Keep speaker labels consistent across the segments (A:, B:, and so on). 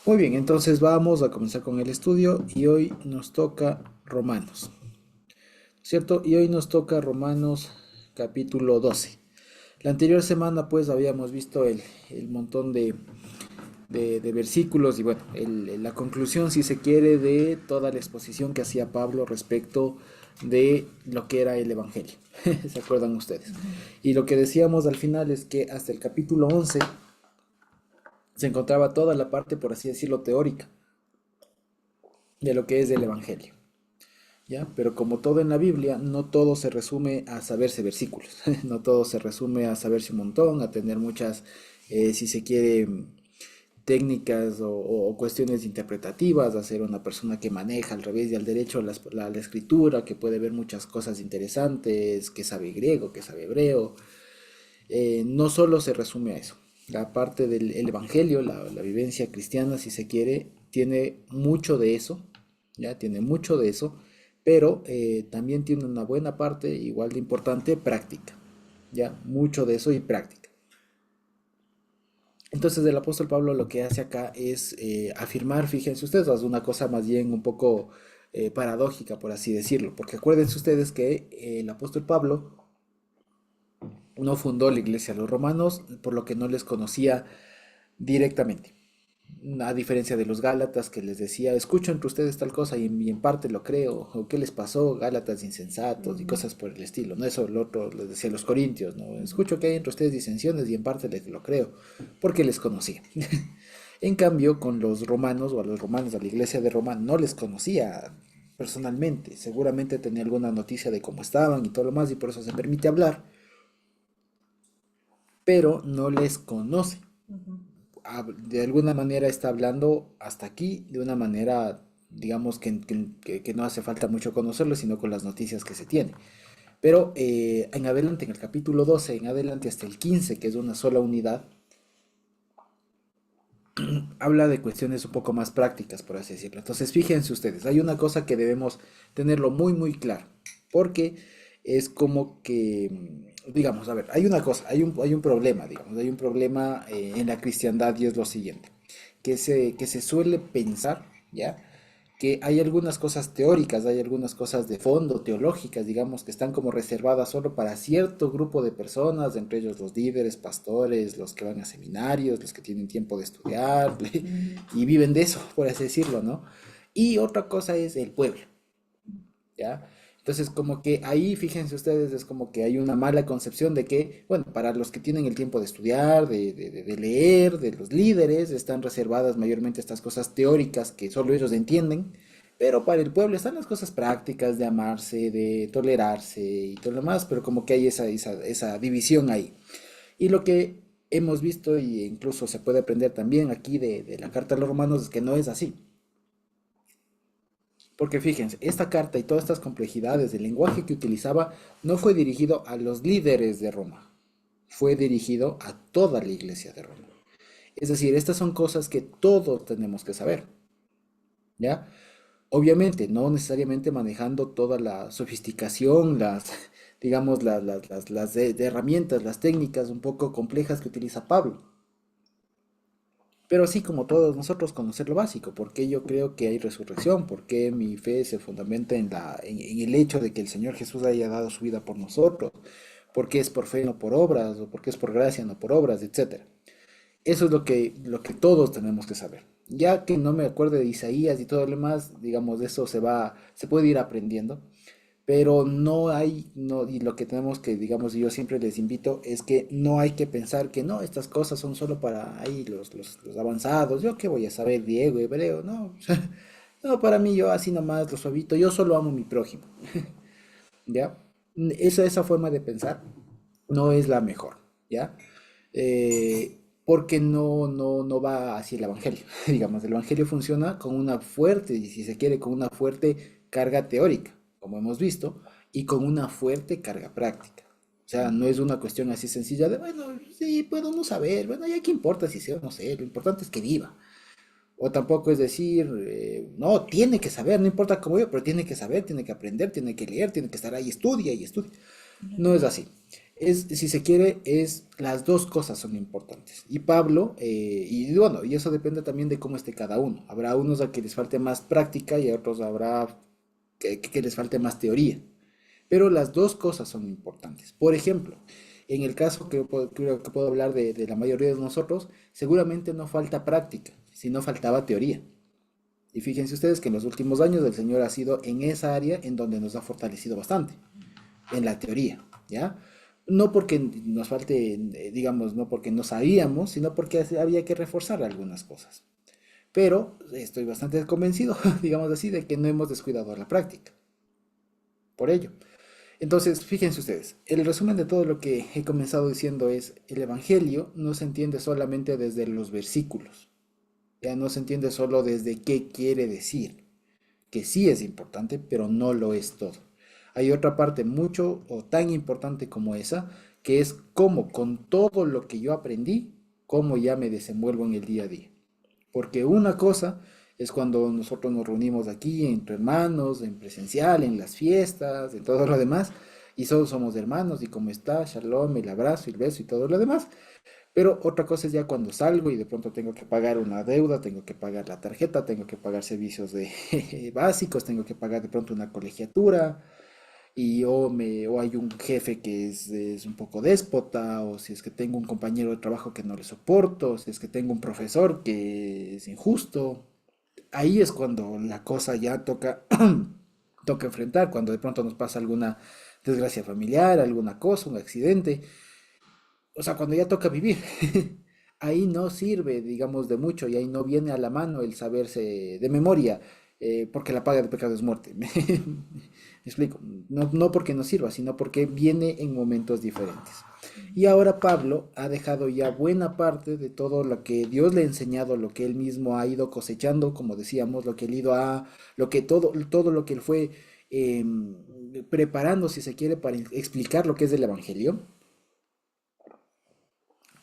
A: Muy bien, entonces vamos a comenzar con el estudio y hoy nos toca Romanos, ¿cierto? Y hoy nos toca Romanos capítulo 12. La anterior semana pues habíamos visto el montón de versículos y bueno, la conclusión si se quiere de toda la exposición que hacía Pablo respecto de lo que era el Evangelio. ¿Se acuerdan ustedes? Y lo que decíamos al final es que hasta el capítulo 11 se encontraba toda la parte, por así decirlo, teórica de lo que es el Evangelio. ¿Ya? Pero como todo en la Biblia, no todo se resume a saberse versículos, no todo se resume a saberse un montón, a tener muchas, si se quiere, técnicas o cuestiones interpretativas, a ser una persona que maneja al revés y al derecho la escritura, que puede ver muchas cosas interesantes, que sabe griego, que sabe hebreo. No solo se resume a eso. La parte del el Evangelio, la vivencia cristiana, si se quiere, tiene mucho de eso, ya tiene mucho de eso, pero también tiene una buena parte, igual de importante, práctica, ya mucho de eso y práctica. Entonces el apóstol Pablo lo que hace acá es afirmar, fíjense ustedes, es una cosa más bien un poco paradójica, por así decirlo, porque acuérdense ustedes que el apóstol Pablo no fundó la iglesia a los romanos, por lo que no les conocía directamente. A diferencia de los Gálatas que les decía, escucho entre ustedes tal cosa y en parte lo creo, o qué les pasó, Gálatas insensatos y cosas por el estilo, ¿no? Eso lo otro les decía a los Corintios, ¿no? Escucho que hay entre ustedes disensiones y en parte les lo creo, porque les conocía. En cambio, con los romanos o a los romanos, a la iglesia de Roma, no les conocía personalmente, seguramente tenía alguna noticia de cómo estaban y todo lo más y por eso se permite hablar, pero no les conoce. De alguna manera está hablando hasta aquí, de una manera, digamos, que no hace falta mucho conocerlo, sino con las noticias que se tiene. Pero en adelante, en el capítulo 12 en adelante hasta el 15 que es una sola unidad, habla de cuestiones un poco más prácticas, por así decirlo. Entonces, fíjense ustedes, hay una cosa que debemos tenerlo muy, muy claro, porque es como que, digamos, a ver, hay una cosa, hay un problema, digamos, hay un problema en la cristiandad y es lo siguiente, que se suele pensar, ¿ya? Que hay algunas cosas teóricas, hay algunas cosas de fondo, teológicas, digamos, que están como reservadas solo para cierto grupo de personas, entre ellos los líderes, pastores, los que van a seminarios, los que tienen tiempo de estudiar y viven de eso, por así decirlo, ¿no? Y otra cosa es el pueblo, ¿ya? Entonces, como que ahí, fíjense ustedes, es como que hay una mala concepción de que, bueno, para los que tienen el tiempo de estudiar, de leer, de los líderes, están reservadas mayormente estas cosas teóricas que solo ellos entienden, pero para el pueblo están las cosas prácticas de amarse, de tolerarse y todo lo demás, pero como que hay esa división ahí. Y lo que hemos visto, y incluso se puede aprender también aquí de la Carta a los Romanos, es que no es así. Porque fíjense, esta carta y todas estas complejidades del lenguaje que utilizaba no fue dirigido a los líderes de Roma, fue dirigido a toda la iglesia de Roma. Es decir, estas son cosas que todos tenemos que saber, ¿ya? Obviamente, no necesariamente manejando toda la sofisticación, digamos, las de herramientas, las técnicas un poco complejas que utiliza Pablo. Pero sí, como todos nosotros, conocer lo básico, porque yo creo que hay resurrección, porque mi fe se fundamenta en el hecho de que el Señor Jesús haya dado su vida por nosotros, porque es por fe, no por obras, o porque es por gracia, no por obras, etcétera. Eso es lo que todos tenemos que saber. Ya que no me acuerdo de Isaías y todo lo demás, digamos, de eso se puede ir aprendiendo, pero no hay, no, y lo que tenemos que, digamos, y yo siempre les invito, es que no hay que pensar que no, estas cosas son solo para ahí los avanzados, yo qué voy a saber griego, hebreo, no, no, para mí yo así nomás lo suavito, yo solo amo a mi prójimo, ¿ya? Esa forma de pensar no es la mejor, ¿ya? Porque no va así el Evangelio, digamos, el Evangelio funciona con una fuerte, y si se quiere, con una fuerte carga teórica, como hemos visto, y con una fuerte carga práctica. O sea, no es una cuestión así sencilla de, bueno, sí, puedo no saber, bueno, ya qué importa si sé o no sé, lo importante es que viva. O tampoco es decir, no, tiene que saber, no importa cómo yo, pero tiene que saber, tiene que aprender, tiene que leer, tiene que estar ahí, estudia y estudia. No es así. Si se quiere, las dos cosas son importantes. Y Pablo, y bueno, y eso depende también de cómo esté cada uno. Habrá unos a que les falte más práctica y a otros habrá que les falte más teoría. Pero las dos cosas son importantes. Por ejemplo, en el caso creo que puedo hablar de la mayoría de nosotros, seguramente no falta práctica, sino faltaba teoría. Y fíjense ustedes que en los últimos años el Señor ha sido en esa área en donde nos ha fortalecido bastante, en la teoría, ¿ya? No porque nos falte, digamos, no porque no sabíamos, sino porque había que reforzar algunas cosas. Pero estoy bastante convencido, digamos así, de que no hemos descuidado la práctica. Por ello. Entonces, fíjense ustedes, el resumen de todo lo que he comenzado diciendo es, el Evangelio no se entiende solamente desde los versículos, ya no se entiende solo desde qué quiere decir, que sí es importante, pero no lo es todo. Hay otra parte mucho o tan importante como esa, que es cómo con todo lo que yo aprendí, cómo ya me desenvuelvo en el día a día. Porque una cosa es cuando nosotros nos reunimos aquí entre hermanos, en presencial, en las fiestas, en todo lo demás, y solo somos hermanos, y cómo está, shalom, el abrazo, el beso y todo lo demás. Pero otra cosa es ya cuando salgo y de pronto tengo que pagar una deuda, tengo que pagar la tarjeta, tengo que pagar servicios básicos, tengo que pagar de pronto una colegiatura, o hay un jefe que es un poco déspota, o si es que tengo un compañero de trabajo que no le soporto, o si es que tengo un profesor que es injusto. Ahí es cuando la cosa ya toca, toca enfrentar, cuando de pronto nos pasa alguna desgracia familiar, alguna cosa, un accidente, o sea, cuando ya toca vivir. Ahí no sirve, digamos, de mucho y ahí no viene a la mano el saberse de memoria, porque la paga del pecado es muerte. ¿Me explico? No, no porque no sirva, sino porque viene en momentos diferentes. Y ahora Pablo ha dejado ya buena parte de todo lo que Dios le ha enseñado, lo que él mismo ha ido cosechando, como decíamos, lo que él ido a, lo que todo lo que él fue preparando, si se quiere, para explicar lo que es el Evangelio.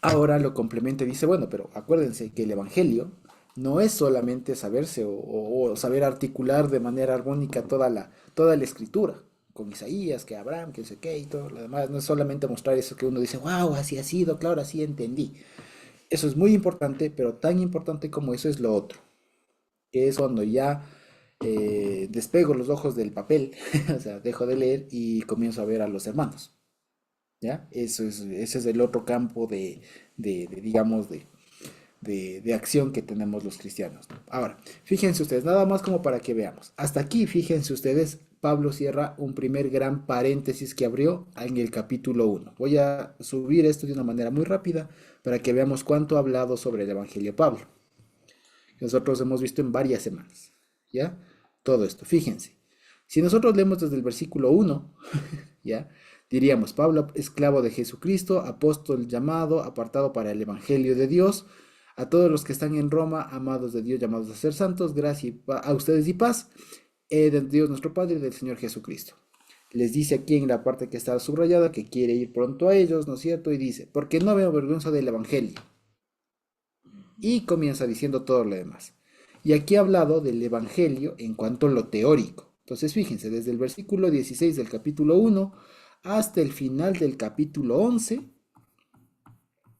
A: Ahora lo complementa y dice, bueno, pero acuérdense que el Evangelio no es solamente saberse o saber articular de manera armónica toda la escritura, con Isaías, que Abraham, que no sé qué y todo lo demás. No es solamente mostrar eso que uno dice, wow, así ha sido, claro, así entendí. Eso es muy importante, pero tan importante como eso es lo otro, que es cuando ya despego los ojos del papel, o sea, dejo de leer y comienzo a ver a los hermanos. ¿Ya? Ese es el otro campo digamos, de acción que tenemos los cristianos, ¿no? Ahora, fíjense ustedes, nada más como para que veamos. Hasta aquí, fíjense ustedes, Pablo cierra un primer gran paréntesis que abrió en el capítulo 1. Voy a subir esto de una manera muy rápida para que veamos cuánto ha hablado sobre el Evangelio Pablo. Nosotros hemos visto en varias semanas, ¿ya? Todo esto, fíjense. Si nosotros leemos desde el versículo 1, ¿ya? Diríamos, Pablo, esclavo de Jesucristo, apóstol llamado, apartado para el Evangelio de Dios, a todos los que están en Roma, amados de Dios, llamados a ser santos, gracia a ustedes y paz, de Dios nuestro Padre y del Señor Jesucristo. Les dice aquí en la parte que está subrayada que quiere ir pronto a ellos, ¿no es cierto? Y dice, porque no veo vergüenza del Evangelio. Y comienza diciendo todo lo demás. Y aquí ha hablado del Evangelio en cuanto a lo teórico. Entonces fíjense, desde el versículo 16 del capítulo 1 hasta el final del capítulo 11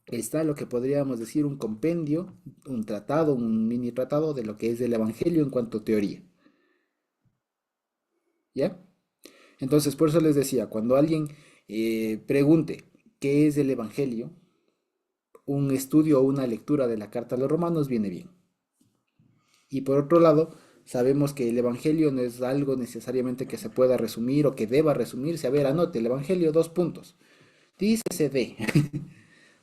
A: está lo que podríamos decir un compendio, un tratado, un mini tratado de lo que es el Evangelio en cuanto a teoría. ¿Ya? Entonces por eso les decía, cuando alguien pregunte qué es el Evangelio, un estudio o una lectura de la carta a los romanos viene bien. Y por otro lado, sabemos que el Evangelio no es algo necesariamente que se pueda resumir o que deba resumirse. A ver, anote, el Evangelio, dos puntos. Dícese de.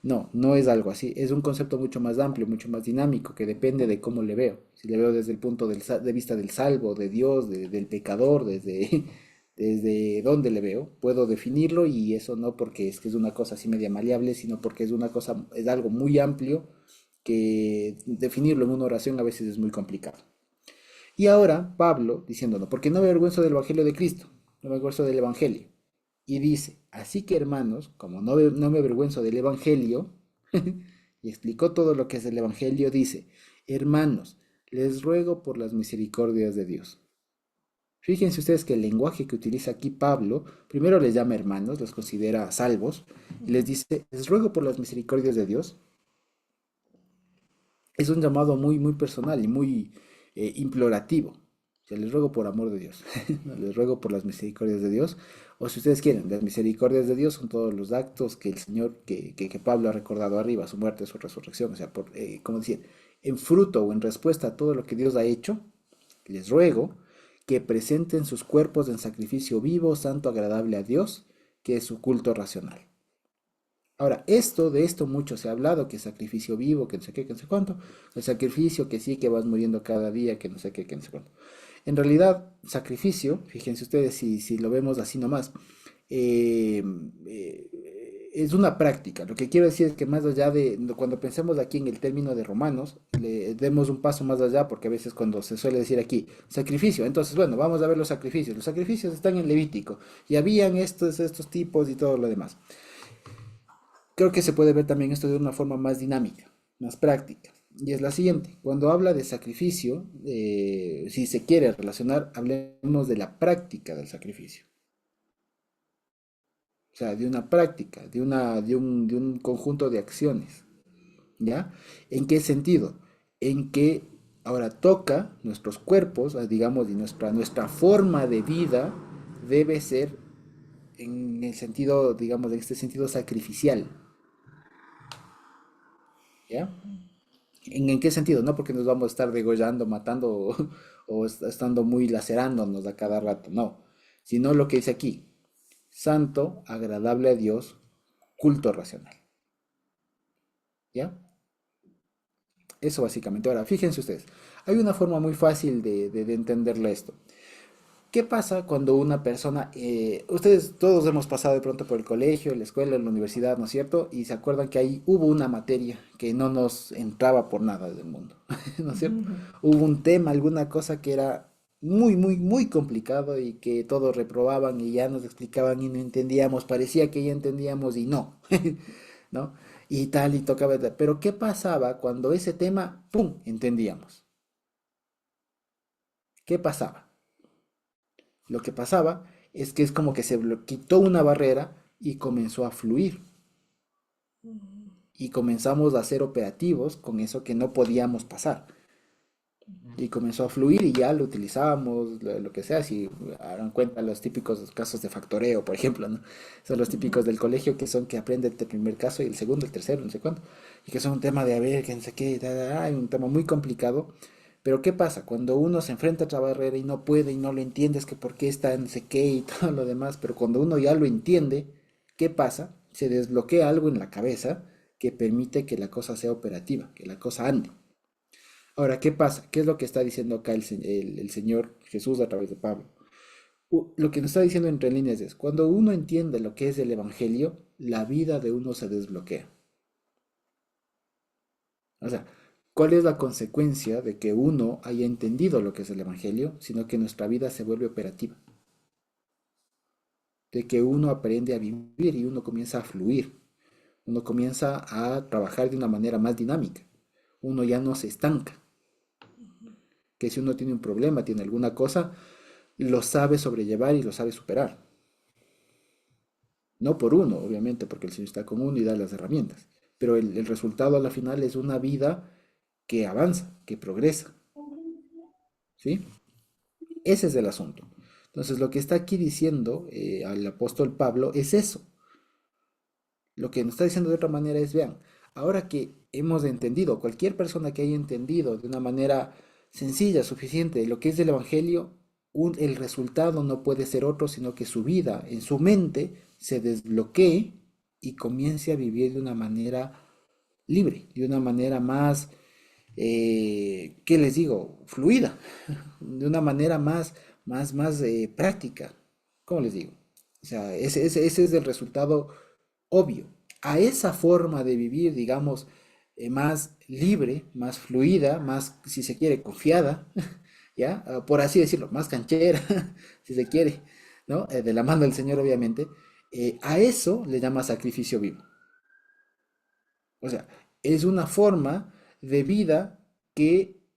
A: No, no es algo así. Es un concepto mucho más amplio, mucho más dinámico, que depende de cómo le veo. Si le veo desde el punto de vista del salvo, de Dios, del pecador, desde dónde le veo, puedo definirlo y eso no porque es que es una cosa así media maleable, sino porque es una cosa, es algo muy amplio que definirlo en una oración a veces es muy complicado. Y ahora Pablo diciéndonos, porque no me avergüenzo del Evangelio de Cristo, no me avergüenzo del Evangelio. Y dice, así que hermanos, como no me avergüenzo del Evangelio, y explicó todo lo que es el Evangelio, dice, hermanos, les ruego por las misericordias de Dios. Fíjense ustedes que el lenguaje que utiliza aquí Pablo, primero les llama hermanos, los considera salvos, y les dice, les ruego por las misericordias de Dios. Es un llamado muy, muy personal y muy implorativo. O sea, les ruego por amor de Dios, ¿no? Les ruego por las misericordias de Dios, o si ustedes quieren, las misericordias de Dios son todos los actos que el Señor, que Pablo ha recordado arriba, su muerte, su resurrección, o sea, como decir, en fruto o en respuesta a todo lo que Dios ha hecho, les ruego que presenten sus cuerpos en sacrificio vivo, santo, agradable a Dios, que es su culto racional. Ahora, de esto mucho se ha hablado, que sacrificio vivo, que no sé qué, que no sé cuánto, el sacrificio que sí, que vas muriendo cada día, que no sé qué, que no sé cuánto. En realidad, sacrificio, fíjense ustedes si lo vemos así nomás, eh, es una práctica. Lo que quiero decir es que más allá de, cuando pensemos aquí en el término de Romanos, le demos un paso más allá, porque a veces cuando se suele decir aquí, sacrificio, entonces bueno, vamos a ver los sacrificios. Los sacrificios están en Levítico, y habían estos tipos y todo lo demás. Creo que se puede ver también esto de una forma más dinámica, más práctica. Y es la siguiente, cuando habla de sacrificio, si se quiere relacionar, hablemos de la práctica del sacrificio. O sea, de una práctica, de un conjunto de acciones. ¿Ya? ¿En qué sentido? En que ahora toca nuestros cuerpos, digamos, y nuestra forma de vida debe ser en el sentido, digamos, en este sentido sacrificial. ¿Ya? ¿En qué sentido? No porque nos vamos a estar degollando, matando o estando muy lacerándonos a cada rato, no. Sino lo que dice aquí, santo, agradable a Dios, culto racional. ¿Ya? Eso básicamente. Ahora, fíjense ustedes, hay una forma muy fácil de entenderle esto. ¿Qué pasa cuando una persona, ustedes todos hemos pasado de pronto por el colegio, la escuela, la universidad, ¿no es cierto? Y se acuerdan que ahí hubo una materia que no nos entraba por nada del mundo, ¿no es cierto? Hubo un tema, alguna cosa que era muy, muy, muy complicado y que todos reprobaban y ya nos explicaban y no entendíamos, parecía que ya entendíamos y no, ¿no? Y tal, y tocaba, pero ¿qué pasaba cuando ese tema, ¡pum!, entendíamos? ¿Qué pasaba? Lo que pasaba es que es como que se quitó una barrera y comenzó a fluir. Y comenzamos a ser operativos con eso que no podíamos pasar. Y comenzó a fluir y ya lo utilizábamos, lo que sea, si harán cuenta los típicos casos de factoreo, por ejemplo, ¿no? Son los típicos del colegio que son que aprende el primer caso y el segundo, el tercero, no sé cuánto, y que son un tema de a ver, que no sé qué, un tema muy complicado. Pero ¿qué pasa? Cuando uno se enfrenta a otra barrera y no puede y no lo entiende, es que por qué está no sé qué y todo lo demás, pero cuando uno ya lo entiende, ¿qué pasa? Se desbloquea algo en la cabeza que permite que la cosa sea operativa, que la cosa ande. Ahora, ¿qué pasa? ¿Qué es lo que está diciendo acá el Señor Jesús a través de Pablo? Lo que nos está diciendo entre líneas es, cuando uno entiende lo que es el Evangelio, la vida de uno se desbloquea. O sea, ¿cuál es la consecuencia de que uno haya entendido lo que es el Evangelio, sino que nuestra vida se vuelve operativa? De que uno aprende a vivir y uno comienza a fluir, uno comienza a trabajar de una manera más dinámica, uno ya no se estanca, que si uno tiene un problema, tiene alguna cosa, lo sabe sobrellevar y lo sabe superar. No por uno, obviamente, porque el Señor está con uno y da las herramientas, pero el resultado a la final es una vida que avanza, que progresa, ¿sí? Ese es el asunto. Entonces, lo que está aquí diciendo al apóstol Pablo es eso. Lo que nos está diciendo de otra manera es, vean, ahora que hemos entendido, cualquier persona que haya entendido de una manera sencilla, suficiente, lo que es del Evangelio, el resultado no puede ser otro, sino que su vida, en su mente, se desbloquee y comience a vivir de una manera libre, de una manera más, ¿qué les digo? Fluida, de una manera más práctica. ¿Cómo les digo? O sea, ese es el resultado obvio. A esa forma de vivir, digamos, más libre, más fluida, más, si se quiere, confiada, ¿ya? Por así decirlo, más canchera, si se quiere, ¿no? De la mano del Señor, obviamente. A eso le llama sacrificio vivo. O sea, es una forma de vida que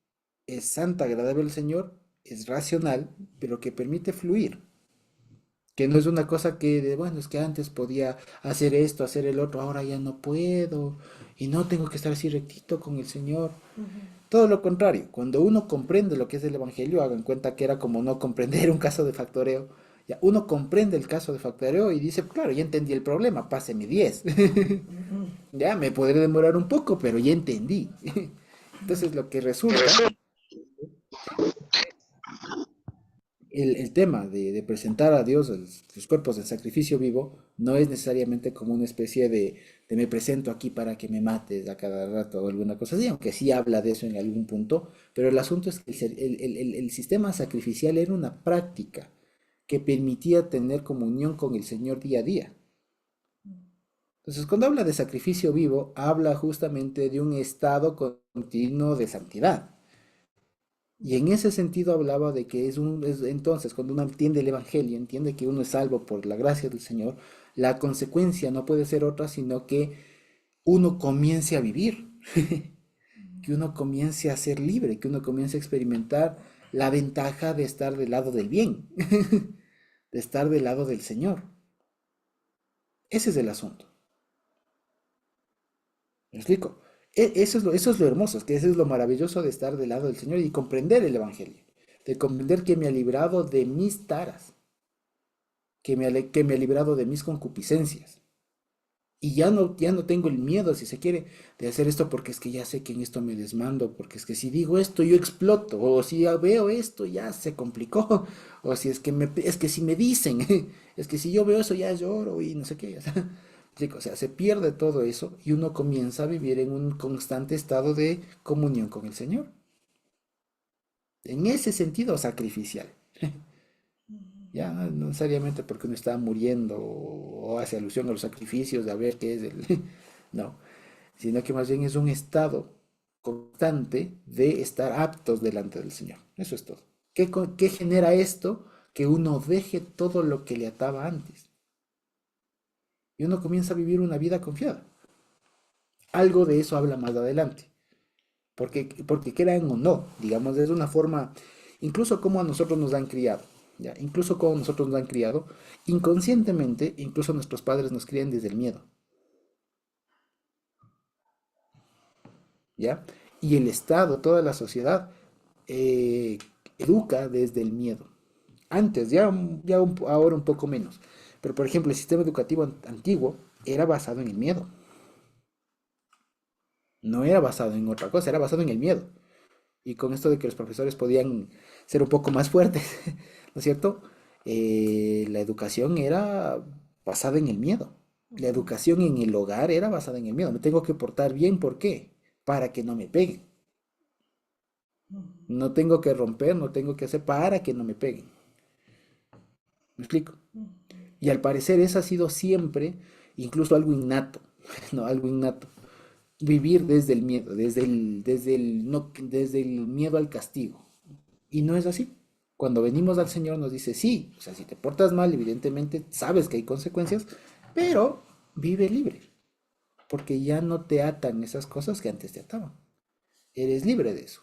A: es santa, agradable al Señor, es racional, pero que permite fluir. Que no es una cosa que, bueno, es que antes podía hacer esto, hacer el otro, ahora ya no puedo, y no tengo que estar así rectito con el Señor. Todo lo contrario, cuando uno comprende lo que es el Evangelio, hagan cuenta que era como no comprender un caso de factoreo. Ya, uno comprende el caso de factoreo y dice, claro, ya entendí el problema, páseme 10. Ya, me podré demorar un poco, pero ya entendí. Entonces, lo que resulta, el tema de presentar a Dios los cuerpos en sacrificio vivo, no es necesariamente como una especie de me presento aquí para que me mates a cada rato o alguna cosa así, aunque sí habla de eso en algún punto, pero el asunto es que el sistema sacrificial era una práctica que permitía tener comunión con el Señor día a día. Entonces, cuando habla de sacrificio vivo, habla justamente de un estado continuo de santidad. Y en ese sentido hablaba de que entonces, cuando uno entiende el Evangelio, entiende que uno es salvo por la gracia del Señor, la consecuencia no puede ser otra, sino que uno comience a vivir, que uno comience a ser libre, que uno comience a experimentar la ventaja de estar del lado del bien, de estar del lado del Señor. Ese es el asunto. ¿Me explico? Eso es lo hermoso, es que eso es lo maravilloso de estar del lado del Señor y comprender el Evangelio, de comprender que me ha librado de mis taras, que me ha librado de mis concupiscencias. Y ya no tengo el miedo, si se quiere, de hacer esto porque es que ya sé que en esto me desmando, porque es que si digo esto yo exploto, o si ya veo esto ya se complicó, o si es que si me dicen, es que si yo veo eso ya lloro y no sé qué. O sea, se pierde todo eso y uno comienza a vivir en un constante estado de comunión con el Señor. En ese sentido sacrificial. Ya no necesariamente porque uno está muriendo o hace alusión a los sacrificios de a ver qué es el... No, sino que más bien es un estado constante de estar aptos delante del Señor. Eso es todo. ¿Qué genera esto? Que uno deje todo lo que le ataba antes y uno comienza a vivir una vida confiada. Algo de eso habla más adelante. Porque crean o no, digamos, es una forma, incluso como a nosotros nos han criado, ¿ya? Incluso como nosotros nos han criado, inconscientemente, incluso nuestros padres nos crían desde el miedo, ¿ya? Y el Estado, toda la sociedad, eh, educa desde el miedo. Antes, ahora un poco menos. Pero, por ejemplo, el sistema educativo antiguo era basado en el miedo. No era basado en otra cosa, era basado en el miedo. Y con esto de que los profesores podían ser un poco más fuertes, ¿no es cierto? La educación era basada en el miedo. La educación en el hogar era basada en el miedo. Me tengo que portar bien, ¿por qué? Para que no me peguen. No tengo que romper, no tengo que hacer para que no me peguen. ¿Me explico? Y al parecer eso ha sido siempre, incluso algo innato, ¿no? Algo innato. Vivir desde el miedo, desde el miedo al castigo. Y no es así. Cuando venimos al Señor nos dice, sí, o sea, si te portas mal, evidentemente sabes que hay consecuencias, pero vive libre, porque ya no te atan esas cosas que antes te ataban. Eres libre de eso.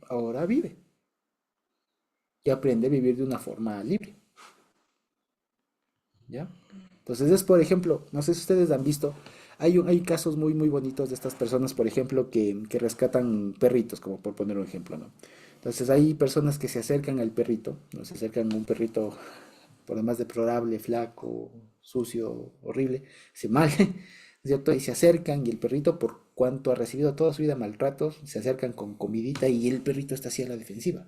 A: Ahora vive y aprende a vivir de una forma libre, ¿ya? Entonces es, por ejemplo, no sé si ustedes han visto, hay casos muy, muy bonitos de estas personas, por ejemplo, que rescatan perritos, como por poner un ejemplo, ¿no? Entonces hay personas que se acercan al perrito, ¿no? Se acercan a un perrito por demás deplorable, flaco, sucio, horrible, se mal, ¿cierto? Y se acercan y el perrito, por cuanto ha recibido toda su vida maltratos, se acercan con comidita y el perrito está así a la defensiva.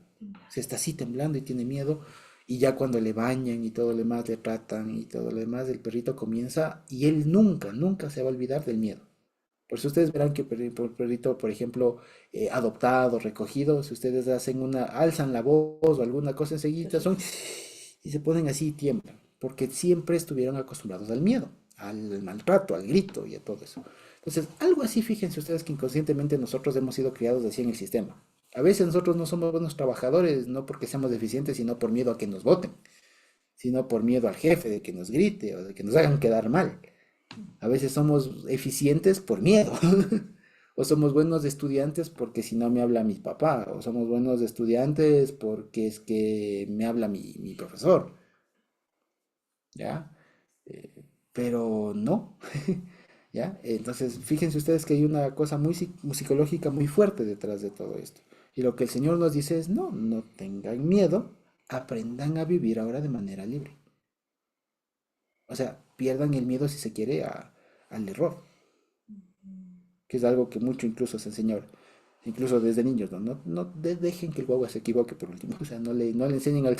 A: Se está así temblando y tiene miedo. Y ya cuando le bañan y todo lo demás, le tratan y todo lo demás, el perrito comienza y él nunca, nunca se va a olvidar del miedo. Por eso ustedes verán que perrito, por ejemplo, adoptado, recogido, si ustedes alzan la voz o alguna cosa enseguida, y se ponen así y tiemblan, porque siempre estuvieron acostumbrados al miedo, al maltrato, al grito y a todo eso. Entonces, algo así, fíjense ustedes que inconscientemente nosotros hemos sido criados así en el sistema. A veces nosotros no somos buenos trabajadores, no porque seamos deficientes, sino por miedo a que nos voten, sino por miedo al jefe de que nos grite o de que nos hagan quedar mal. A veces somos eficientes por miedo, O somos buenos estudiantes porque si no me habla mi papá, o somos buenos estudiantes porque es que me habla mi profesor, ¿ya? Pero no, ¿ya? Entonces, fíjense ustedes que hay una cosa muy musicológica muy fuerte detrás de todo esto. Y lo que el Señor nos dice es, no, no tengan miedo, aprendan a vivir ahora de manera libre. O sea, pierdan el miedo si se quiere al error, que es algo que mucho incluso se enseñó, incluso desde niños, ¿no? Dejen que el guagua se equivoque por último, o sea, no le enseñen al,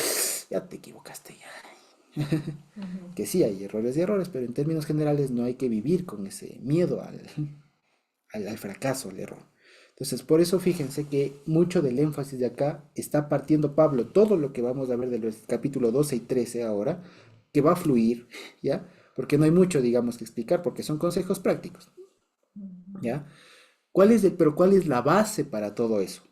A: ya te equivocaste, ya.
B: Ujú.
A: Que sí hay errores y errores, pero en términos generales no hay que vivir con ese miedo al fracaso, al error. Entonces, por eso fíjense que mucho del énfasis de acá está partiendo Pablo, todo lo que vamos a ver del capítulo 12 y 13 ahora, que va a fluir, ¿ya? Porque no hay mucho, digamos, que explicar, porque son consejos prácticos, ¿ya? Pero cuál es la base para todo eso?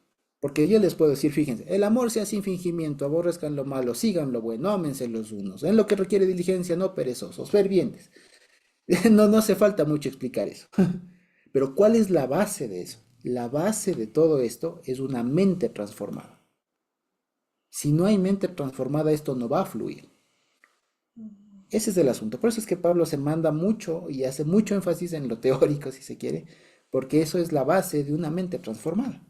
A: Porque yo les puedo decir, fíjense, el amor sea sin fingimiento, aborrezcan lo malo, sigan lo bueno, ámense los unos, en lo que requiere diligencia, no perezosos, fervientes. No hace falta mucho explicar eso. Pero ¿cuál es la base de eso? La base de todo esto es una mente transformada. Si no hay mente transformada, esto no va a fluir. Ese es el asunto. Por eso es que Pablo se manda mucho y hace mucho énfasis en lo teórico, si se quiere, porque eso es la base de una mente transformada.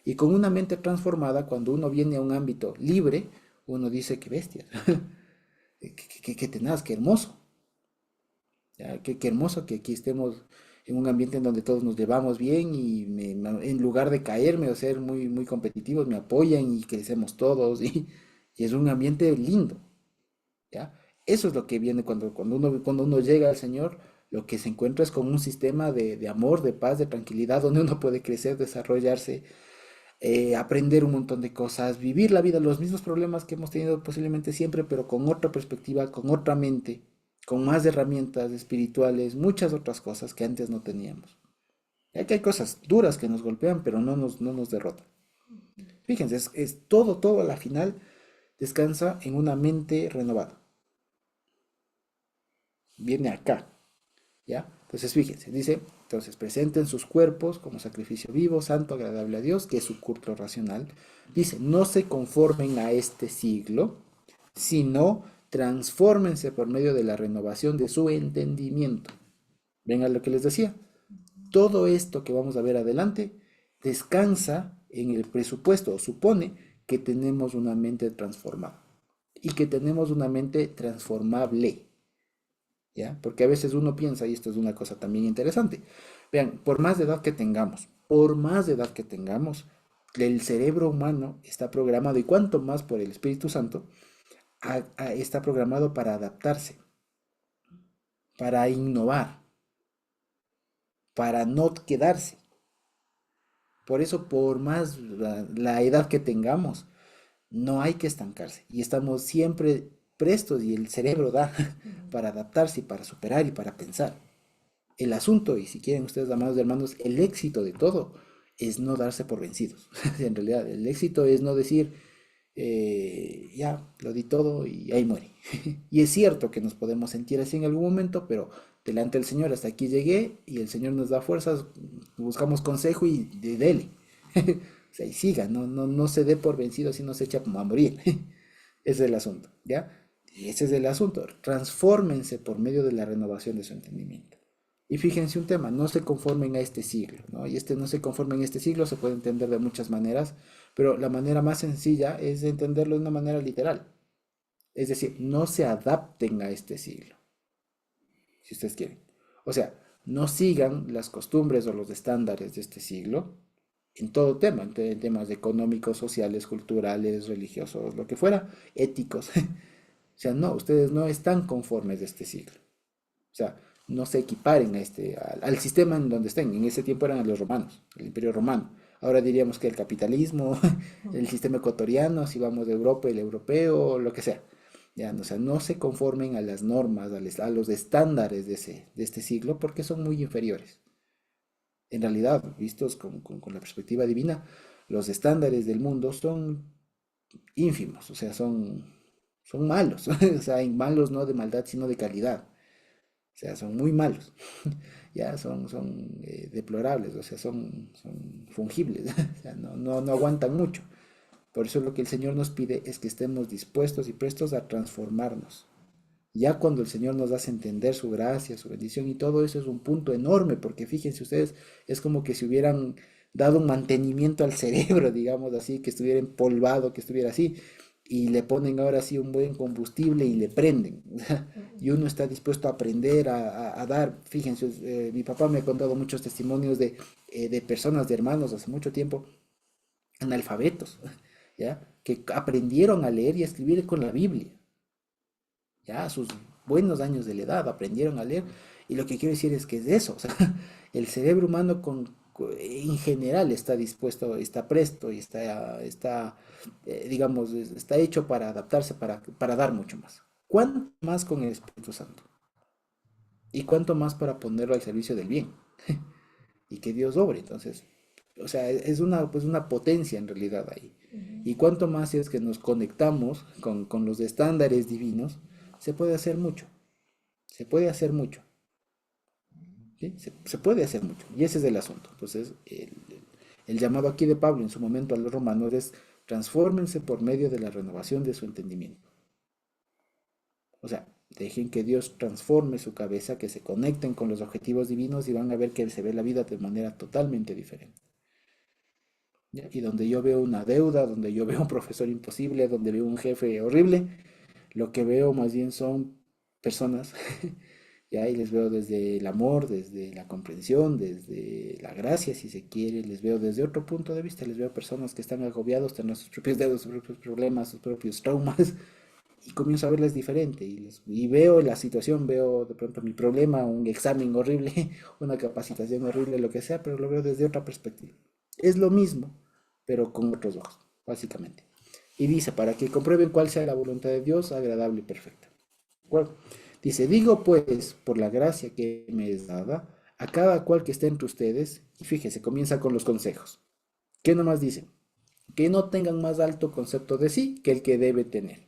A: Y con una mente transformada, cuando uno viene a un ámbito libre, uno dice, qué bestia, qué tenaz, qué hermoso. Ya, qué hermoso que aquí estemos en un ambiente en donde todos nos llevamos bien y en lugar de caerme o ser muy, muy competitivos, me apoyan y crecemos todos y es un ambiente lindo, ¿ya? Eso es lo que viene cuando uno llega al Señor, lo que se encuentra es con un sistema de amor, de paz, de tranquilidad, donde uno puede crecer, desarrollarse, aprender un montón de cosas, vivir la vida, los mismos problemas que hemos tenido posiblemente siempre, pero con otra perspectiva, con otra mente, con más herramientas espirituales, muchas otras cosas que antes no teníamos. Ya que hay cosas duras que nos golpean, pero no nos derrotan. Fíjense, es todo a la final descansa en una mente renovada. Viene acá, ¿ya? Entonces, fíjense, dice, entonces presenten sus cuerpos como sacrificio vivo, santo, agradable a Dios, que es su culto racional. Dice, no se conformen a este siglo, sino transfórmense por medio de la renovación de su entendimiento. Venga lo que les decía. Todo esto que vamos a ver adelante descansa en el presupuesto, o supone que tenemos una mente transformada y que tenemos una mente transformable. ¿Ya? Porque a veces uno piensa, y esto es una cosa también interesante, vean, por más de edad que tengamos, el cerebro humano está programado, y cuanto más por el Espíritu Santo, está programado para adaptarse, para innovar, para no quedarse. Por eso, por más la edad que tengamos, no hay que estancarse, y estamos siempre prestos, y el cerebro da para adaptarse y para superar y para pensar. El asunto, y si quieren ustedes, amados hermanos, el éxito de todo es no darse por vencidos. En realidad, el éxito es no decir, ya, lo di todo y ahí muere. Y es cierto que nos podemos sentir así en algún momento, pero delante del Señor hasta aquí llegué y el Señor nos da fuerzas, buscamos consejo y dele. O sea, y siga, no se dé por vencido, si no se echa como a morir. Ese es el asunto, ¿ya? Y ese es el asunto. Transfórmense por medio de la renovación de su entendimiento. Y fíjense un tema, no se conformen a este siglo, ¿no? Y no se conformen a este siglo se puede entender de muchas maneras, pero la manera más sencilla es entenderlo de una manera literal. Es decir, no se adapten a este siglo, si ustedes quieren. O sea, no sigan las costumbres o los estándares de este siglo en todo tema, en temas económicos, sociales, culturales, religiosos, lo que fuera, éticos. O sea, no, ustedes no están conformes de este siglo. O sea, no se equiparen al sistema en donde estén. En ese tiempo eran los romanos, el imperio romano. Ahora diríamos que el capitalismo, el sistema ecuatoriano, si vamos de Europa, el europeo, lo que sea. Ya, o sea, no se conformen a las normas, a los estándares de este siglo, porque son muy inferiores. En realidad, vistos con la perspectiva divina, los estándares del mundo son ínfimos, o sea, son malos. O sea, malos no de maldad, sino de calidad. sea, son muy malos, ya son deplorables, o sea, son fungibles, o sea, no aguantan mucho. Por eso lo que el Señor nos pide es que estemos dispuestos y prestos a transformarnos. Ya cuando el Señor nos hace entender su gracia, su bendición y todo eso es un punto enorme, porque fíjense ustedes, es como que si hubieran dado un mantenimiento al cerebro, digamos así, que estuviera empolvado, que estuviera así, y le ponen ahora sí un buen combustible y le prenden. Y uno está dispuesto a aprender, a dar. Fíjense, mi papá me ha contado muchos testimonios de personas, de hermanos hace mucho tiempo, analfabetos, ¿ya? Que aprendieron a leer y a escribir con la Biblia ya a sus buenos años de la edad aprendieron a leer. Y lo que quiero decir es que es eso, o sea, el cerebro humano en general está dispuesto, está presto y digamos, está hecho para adaptarse, para dar mucho más. ¿Cuánto más con el Espíritu Santo? ¿Y cuánto más para ponerlo al servicio del bien? Y que Dios obre. Entonces, o sea, es pues una potencia en realidad ahí. Y cuánto más si es que nos conectamos con los estándares divinos, se puede hacer mucho. Se puede hacer mucho. ¿Sí? Se puede hacer mucho. Y ese es el asunto. Entonces, el llamado aquí de Pablo en su momento a los romanos es transfórmense por medio de la renovación de su entendimiento. O sea, dejen que Dios transforme su cabeza, que se conecten con los objetivos divinos y van a ver que se ve la vida de manera totalmente diferente. ¿Ya? Y donde yo veo una deuda, donde yo veo un profesor imposible, donde veo un jefe horrible, lo que veo más bien son personas, ya, y les veo desde el amor, desde la comprensión, desde la gracia, si se quiere, les veo desde otro punto de vista, les veo personas que están agobiados, tienen sus propios dedos, sus propios problemas, sus propios traumas, y comienzo a verles diferente, y veo la situación, veo de pronto mi problema, un examen horrible, una capacitación horrible, lo que sea, pero lo veo desde otra perspectiva. Es lo mismo, pero con otros ojos, básicamente. Y dice, para que comprueben cuál sea la voluntad de Dios, agradable y perfecta. ¿De acuerdo? Dice, digo pues, por la gracia que me es dada, a cada cual que esté entre ustedes, y fíjese, comienza con los consejos. ¿Qué nomás dice? Que no tengan más alto concepto de sí que el que debe tener,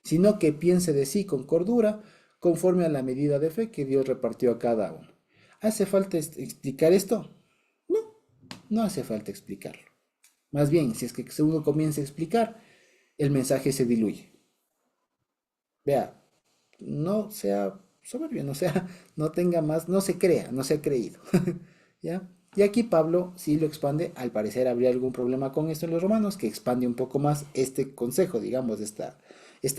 A: sino que piense de sí con cordura, conforme a la medida de fe que Dios repartió a cada uno. ¿Hace falta explicar esto? No, no hace falta explicarlo. Más bien, si es que uno comienza a explicar, el mensaje se diluye. Vea, no sea soberbio, no sea, no tenga más, no se crea, no se ha creído. ¿Ya? Y aquí Pablo sí lo expande, al parecer habría algún problema con esto en los romanos, que expande un poco más este consejo, digamos, esta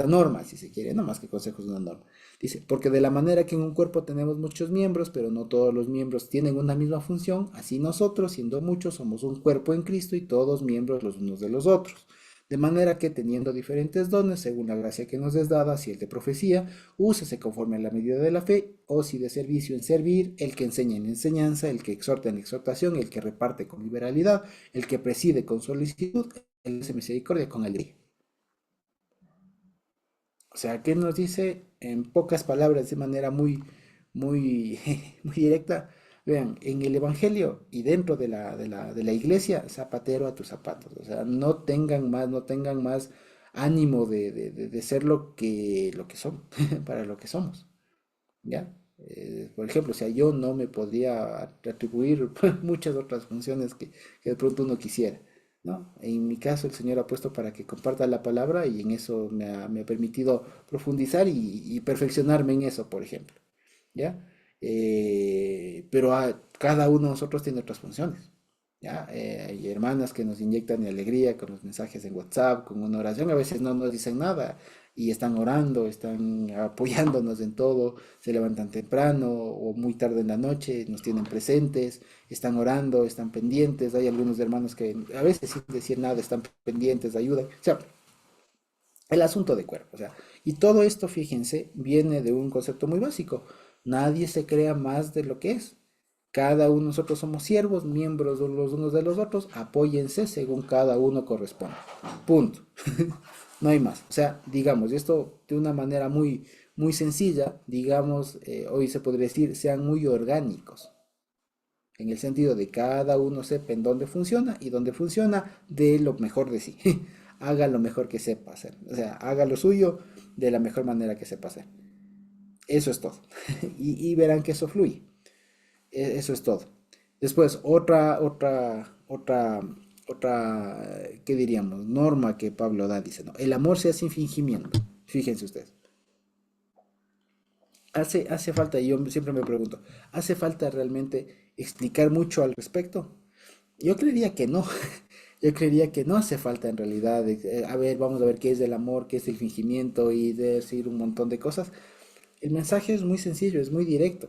A: norma, si se quiere, no más que consejo es una norma. Dice, porque de la manera que en un cuerpo tenemos muchos miembros, pero no todos los miembros tienen una misma función, así nosotros, siendo muchos, somos un cuerpo en Cristo y todos miembros los unos de los otros. De manera que teniendo diferentes dones, según la gracia que nos es dada, si el de profecía, úsese conforme a la medida de la fe, o si de servicio en servir, el que enseña en enseñanza, el que exhorta en exhortación, el que reparte con liberalidad, el que preside con solicitud, el que hace misericordia con alegría. O sea, ¿qué nos dice en pocas palabras, de manera muy, muy directa? Vean, en el Evangelio y dentro de la iglesia, zapatero a tus zapatos. O sea, no tengan más ánimo de ser lo que son, para lo que somos. ¿Ya? Por ejemplo, o sea, yo no me podría atribuir muchas otras funciones que de pronto uno quisiera, ¿no? En mi caso, el Señor ha puesto para que comparta la palabra y en eso me ha permitido profundizar y perfeccionarme en eso, por ejemplo, ¿ya? Pero cada uno de nosotros tiene otras funciones, ¿ya? Hay hermanas que nos inyectan de alegría con los mensajes en WhatsApp, con una oración, a veces no nos dicen nada y están orando, están apoyándonos en todo, se levantan temprano o muy tarde en la noche, nos tienen presentes, están orando, están pendientes, hay algunos hermanos que a veces sin decir nada están pendientes, ayudan, o sea, el asunto de cuerpo, o sea, y todo esto, fíjense, viene de un concepto muy básico, nadie se crea más de lo que es. Cada uno de nosotros somos siervos, miembros los unos de los otros, apóyense según cada uno corresponde. Punto. No hay más. O sea, digamos, y esto de una manera muy sencilla, digamos, hoy se podría decir, sean muy orgánicos, en el sentido de cada uno sepa en dónde funciona y dónde funciona, de lo mejor de sí. Haga lo mejor que sepa hacer. O sea, haga lo suyo de la mejor manera que sepa hacer. Eso es todo. Y verán que eso fluye. Eso es todo. Después, ¿qué diríamos? Norma que Pablo da, dice, no, el amor se hace sin fingimiento. Fíjense ustedes. Hace falta, y yo siempre me pregunto, ¿hace falta realmente explicar mucho al respecto? Yo creería que no. Yo creería que no hace falta en realidad. A ver, vamos a ver qué es el amor, qué es el fingimiento y decir un montón de cosas. El mensaje es muy sencillo, es muy directo.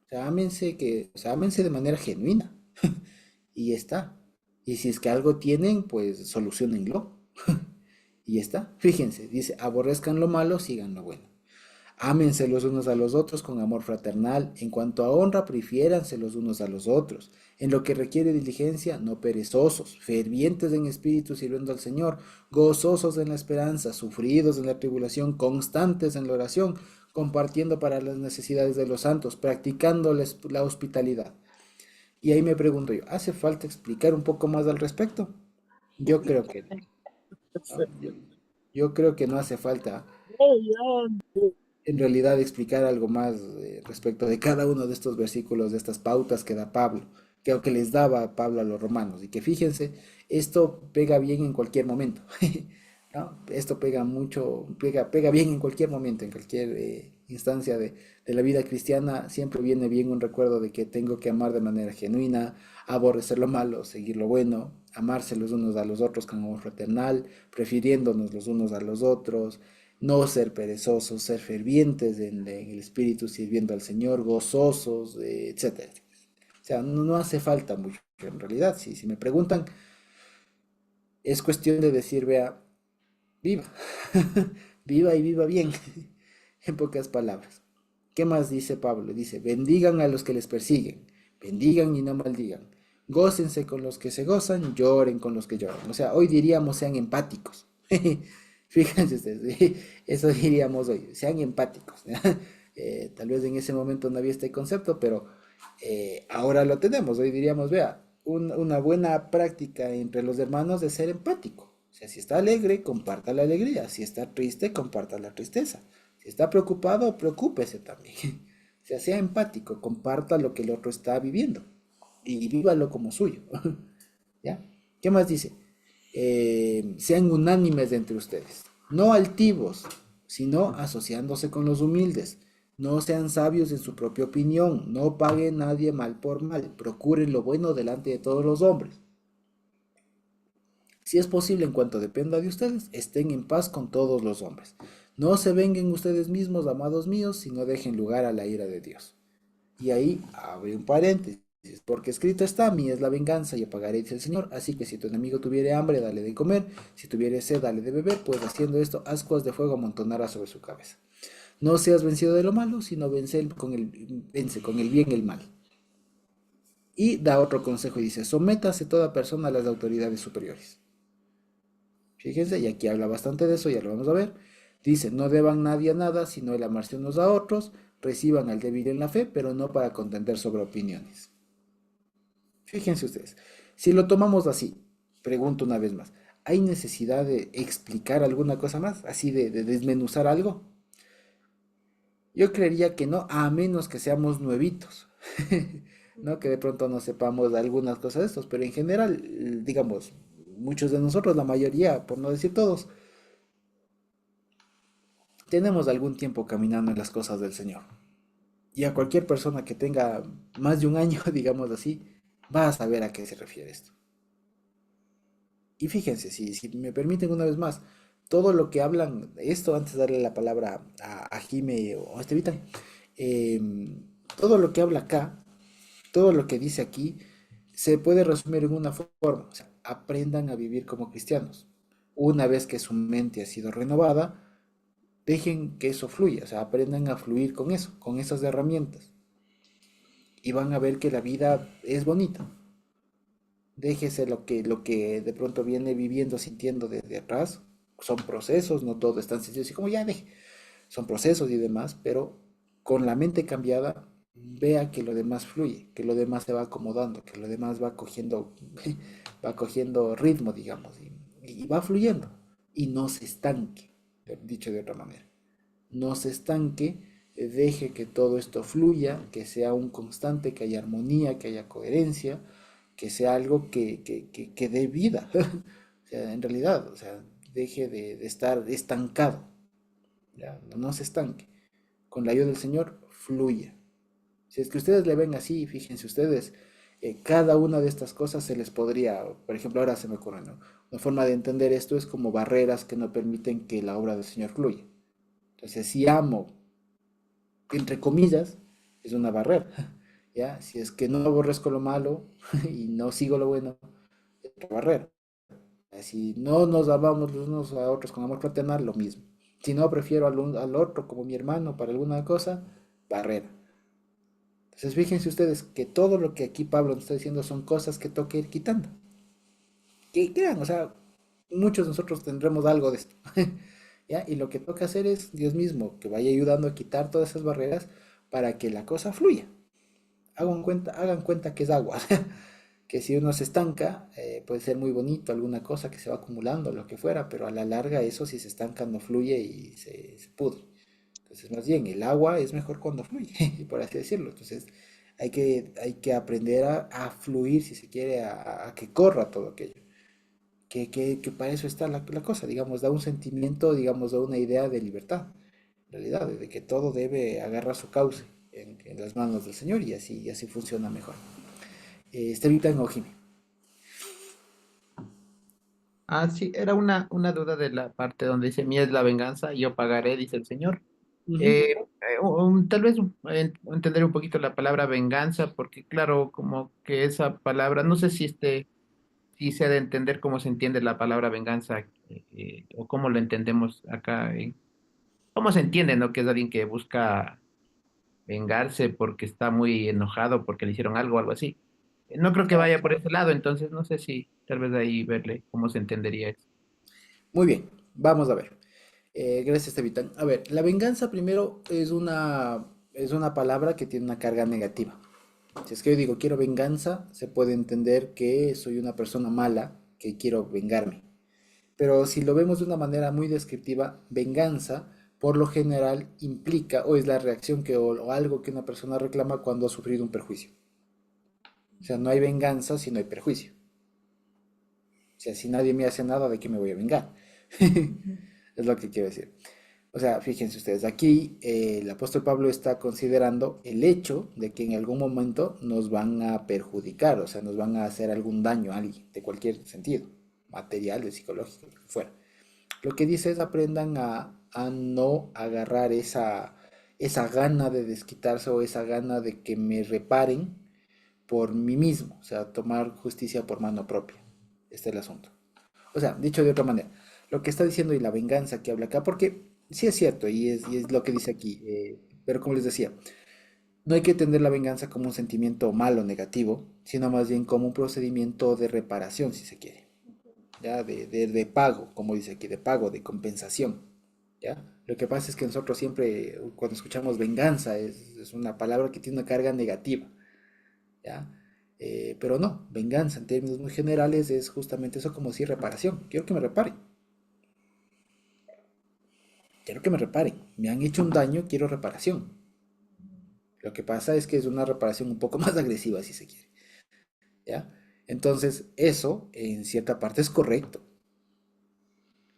A: O sea, o sea, ámense de manera genuina. Y ya está. Y si es que algo tienen, pues solucionenlo. Y ya está. Fíjense, dice, aborrezcan lo malo, sigan lo bueno. Ámense los unos a los otros con amor fraternal. En cuanto a honra, prefiéranse los unos a los otros. En lo que requiere diligencia, no perezosos, fervientes en espíritu sirviendo al Señor, gozosos en la esperanza, sufridos en la tribulación, constantes en la oración, compartiendo para las necesidades de los santos, practicando la hospitalidad. Y ahí me pregunto yo, ¿hace falta explicar un poco más al respecto? Yo creo que no. ¿No? Yo creo que no hace falta en realidad explicar algo más respecto de cada uno de estos versículos, de estas pautas que da Pablo, que les daba Pablo a los romanos. Y que fíjense, esto pega bien en cualquier momento. ¿No? Esto pega mucho, pega bien en cualquier momento, en cualquier instancia de la vida cristiana. Siempre viene bien un recuerdo de que tengo que amar de manera genuina, aborrecer lo malo, seguir lo bueno, amarse los unos a los otros con amor fraternal, prefiriéndonos los unos a los otros, no ser perezosos, ser fervientes en el espíritu sirviendo al Señor, gozosos, etcétera. O sea, no hace falta mucho en realidad. Si me preguntan, es cuestión de decir, vea, viva, viva y viva bien, en pocas palabras. ¿Qué más dice Pablo? Dice, bendigan a los que les persiguen, bendigan y no maldigan, gócense con los que se gozan, lloren con los que lloran. O sea, hoy diríamos sean empáticos. Fíjense ustedes, ¿sí? Eso diríamos hoy, sean empáticos. Tal vez en ese momento no había este concepto, pero ahora lo tenemos. Hoy diríamos, vea, una buena práctica entre los hermanos es ser empático. O sea, si está alegre, comparta la alegría. Si está triste, comparta la tristeza. Si está preocupado, preocúpese también. O sea, sea empático, comparta lo que el otro está viviendo y vívalo como suyo. ¿Ya? ¿Qué más dice? Sean unánimes entre ustedes, no altivos, sino asociándose con los humildes. No sean sabios en su propia opinión, no paguen nadie mal por mal, procuren lo bueno delante de todos los hombres. Si es posible, en cuanto dependa de ustedes, estén en paz con todos los hombres. No se vengan ustedes mismos, amados míos, sino dejen lugar a la ira de Dios. Y ahí abre un paréntesis, porque escrito está, mía es la venganza y apagaré, dice el Señor. Así que si tu enemigo tuviere hambre, dale de comer, si tuviere sed, dale de beber, pues haciendo esto, ascuas de fuego amontonará sobre su cabeza. No seas vencido de lo malo, sino vence con el bien el mal. Y da otro consejo y dice, sométase toda persona a las autoridades superiores. Fíjense, y aquí habla bastante de eso, ya lo vamos a ver. Dice, no deban nadie a nada, sino el amarse unos a otros, reciban al débil en la fe, pero no para contender sobre opiniones. Fíjense ustedes, si lo tomamos así, pregunto una vez más, ¿hay necesidad de explicar alguna cosa más? Así de desmenuzar algo. Yo creería que no, a menos que seamos nuevitos, ¿no? Que de pronto no sepamos de algunas cosas de estos, pero en general, digamos, muchos de nosotros, la mayoría, por no decir todos, tenemos algún tiempo caminando en las cosas del Señor. Y a cualquier persona que tenga más de un año, digamos así, va a saber a qué se refiere esto. Y fíjense, si me permiten una vez más, todo lo que hablan, esto antes de darle la palabra a Jime o a Estevita, todo lo que habla acá, todo lo que dice aquí, se puede resumir en una forma, o sea, aprendan a vivir como cristianos. Una vez que su mente ha sido renovada, dejen que eso fluya, o sea, aprendan a fluir con eso, con esas herramientas. Y van a ver que la vida es bonita. Déjese lo que de pronto viene viviendo, sintiendo desde atrás. Son procesos, no todo es tan sencillo, así como ya deje. Son procesos y demás, pero con la mente cambiada, vea que lo demás fluye, que lo demás se va acomodando, que lo demás va cogiendo, va cogiendo ritmo, digamos, y va fluyendo. Y no se estanque, dicho de otra manera. No se estanque deje que todo esto fluya, que sea un constante, que haya armonía, que haya coherencia, que sea algo que dé vida. O sea, en realidad, o sea, deje de estar estancado, ¿ya? No, no se estanque. Con la ayuda del Señor, fluya. Si es que ustedes le ven así, fíjense ustedes, cada una de estas cosas se les podría, por ejemplo, ahora se me ocurre, ¿no? Una forma de entender esto es como barreras que no permiten que la obra del Señor fluya. Entonces, si amo, entre comillas, es una barrera, ¿ya? Si es que no aborrezco lo malo y no sigo lo bueno, es otra barrera. Si no nos amamos los unos a otros con amor fraternal, lo mismo. Si no prefiero al otro como mi hermano para alguna cosa, barrera. Entonces fíjense ustedes que todo lo que aquí Pablo nos está diciendo son cosas que toca ir quitando. Que crean, o sea, muchos de nosotros tendremos algo de esto. ¿Ya? Y lo que toca hacer es Dios mismo que vaya ayudando a quitar todas esas barreras para que la cosa fluya. Hagan cuenta que es agua. Que si uno se estanca, puede ser muy bonito alguna cosa que se va acumulando, lo que fuera, pero a la larga eso si se estanca no fluye y se pudre. Entonces, más bien, el agua es mejor cuando fluye, por así decirlo. Entonces, hay que aprender a fluir, si se quiere, a que corra todo aquello. Que para eso está la cosa, digamos, da un sentimiento, digamos, da una idea de libertad, en realidad, de que todo debe agarrar su cauce en las manos del Señor y así funciona mejor. Este Vitan Ojime.
B: Ah, sí, era una duda de la parte donde dice, mía es la venganza, yo pagaré, dice el Señor.
A: Ujú.
B: Tal vez entender un poquito la palabra venganza, porque claro, como que esa palabra, no sé si se ha de entender cómo se entiende la palabra venganza, o cómo lo entendemos acá, cómo se entiende, ¿no? Que es alguien que busca vengarse porque está muy enojado porque le hicieron algo o algo así. No creo que vaya por ese lado, entonces no sé si tal vez ahí verle cómo se entendería eso.
A: Muy bien, vamos a ver. Gracias, Tevitán. A ver, la venganza primero es una palabra que tiene una carga negativa. Si es que yo digo quiero venganza, se puede entender que soy una persona mala, que quiero vengarme. Pero si lo vemos de una manera muy descriptiva, venganza por lo general implica o es la reacción o algo que una persona reclama cuando ha sufrido un perjuicio. O sea, no hay venganza si no hay perjuicio. O sea, si nadie me hace nada, ¿de qué me voy a vengar? Es lo que quiero decir. O sea, fíjense ustedes, aquí el apóstol Pablo está considerando el hecho de que en algún momento nos van a perjudicar, o sea, nos van a hacer algún daño a alguien, de cualquier sentido, material, de psicológico, lo que fuera. Lo que dice es aprendan a no agarrar esa gana de desquitarse o esa gana de que me reparen por mí mismo, o sea, tomar justicia por mano propia. Este es el asunto. O sea, dicho de otra manera, lo que está diciendo y la venganza que habla acá, porque sí es cierto y es lo que dice aquí, pero como les decía, no hay que entender la venganza como un sentimiento malo, negativo, sino más bien como un procedimiento de reparación, si se quiere, ¿ya? De pago, como dice aquí, de pago, de compensación, ¿ya? Lo que pasa es que nosotros siempre, cuando escuchamos venganza, es una palabra que tiene una carga negativa, ¿ya? Pero no, venganza en términos muy generales es justamente eso como si reparación. Quiero que me reparen. Quiero que me reparen. Me han hecho un daño, quiero reparación. Lo que pasa es que es una reparación un poco más agresiva, si se quiere. ¿Ya? Entonces, eso en cierta parte es correcto.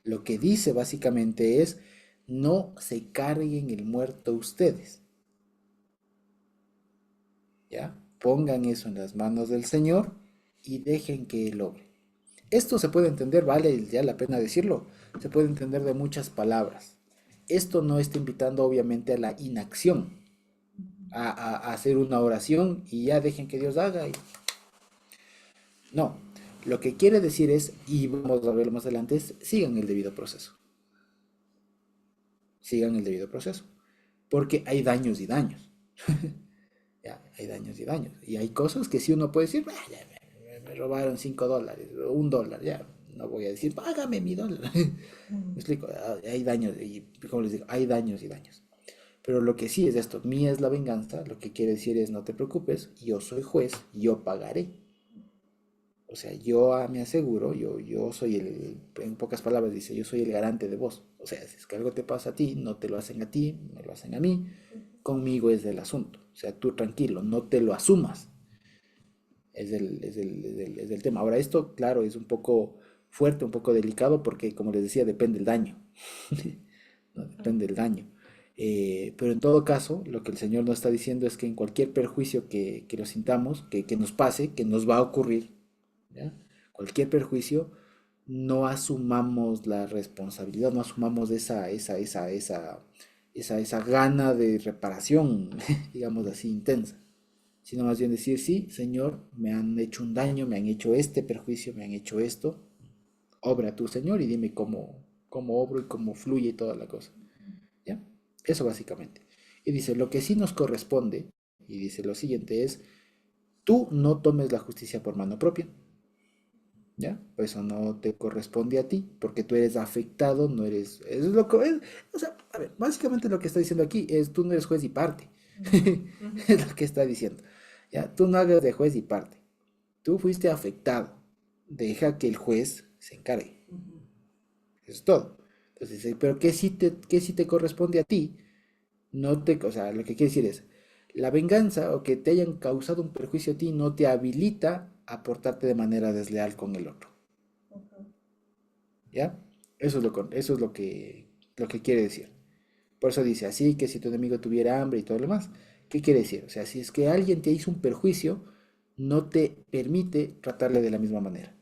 A: Lo que dice básicamente es, no se carguen el muerto ustedes. ¿Ya? Pongan eso en las manos del Señor y dejen que Él obre. Esto se puede entender, vale ya la pena decirlo, se puede entender de muchas palabras. Esto no está invitando obviamente a la inacción, a hacer una oración y ya dejen que Dios haga. No, lo que quiere decir es, y vamos a verlo más adelante, es sigan el debido proceso. Sigan el debido proceso. Porque hay daños y daños. Ya, hay daños y daños. Y hay cosas que si uno puede decir, "Ah, ya me robaron $5, o $1, ya. No voy a decir, págame mi dólar". Me explico, hay daños, y como les digo, hay daños y daños. Pero lo que sí es esto, mía es la venganza, lo que quiere decir es no te preocupes, yo soy juez, yo pagaré. O sea, me aseguro, yo soy en pocas palabras dice, yo soy el garante de vos. O sea, si es que algo te pasa a ti, no te lo hacen a ti, me lo hacen a mí, conmigo es del asunto. O sea, tú tranquilo, no te lo asumas. Es del tema. Ahora, esto, claro, es un poco fuerte, un poco delicado, porque, como les decía, depende del daño. ¿No? Depende del daño. Pero en todo caso, lo que el Señor nos está diciendo es que en cualquier perjuicio que lo sintamos, que nos pase, que nos va a ocurrir, ¿ya? Cualquier perjuicio, no asumamos la responsabilidad, no asumamos esa gana de reparación, digamos así, intensa, sino más bien decir, sí, Señor, me han hecho un daño, me han hecho este perjuicio, me han hecho esto, obra tú, Señor, y dime cómo obro y cómo fluye toda la cosa. ¿Ya? Eso básicamente. Y dice, lo que sí nos corresponde, y dice lo siguiente es, tú no tomes la justicia por mano propia, ¿ya? Pues eso no te corresponde a ti, porque tú eres afectado, no eres... Es lo que es, o sea, a ver, básicamente lo que está diciendo aquí es, tú no eres juez y parte. Es lo que está diciendo. ¿Ya? Tú no hagas de juez y parte. Tú fuiste afectado. Deja que el juez se encargue. Eso es todo. Entonces, pero ¿qué sí te corresponde a ti? O sea, lo que quiere decir es, la venganza o que te hayan causado un perjuicio a ti no te habilita a portarte de manera desleal con el otro. ¿Ya? Eso es lo que quiere decir. Por eso dice así, que si tu enemigo tuviera hambre y todo lo demás. ¿Qué quiere decir? O sea, si es que alguien te hizo un perjuicio, no te permite tratarle de la misma manera.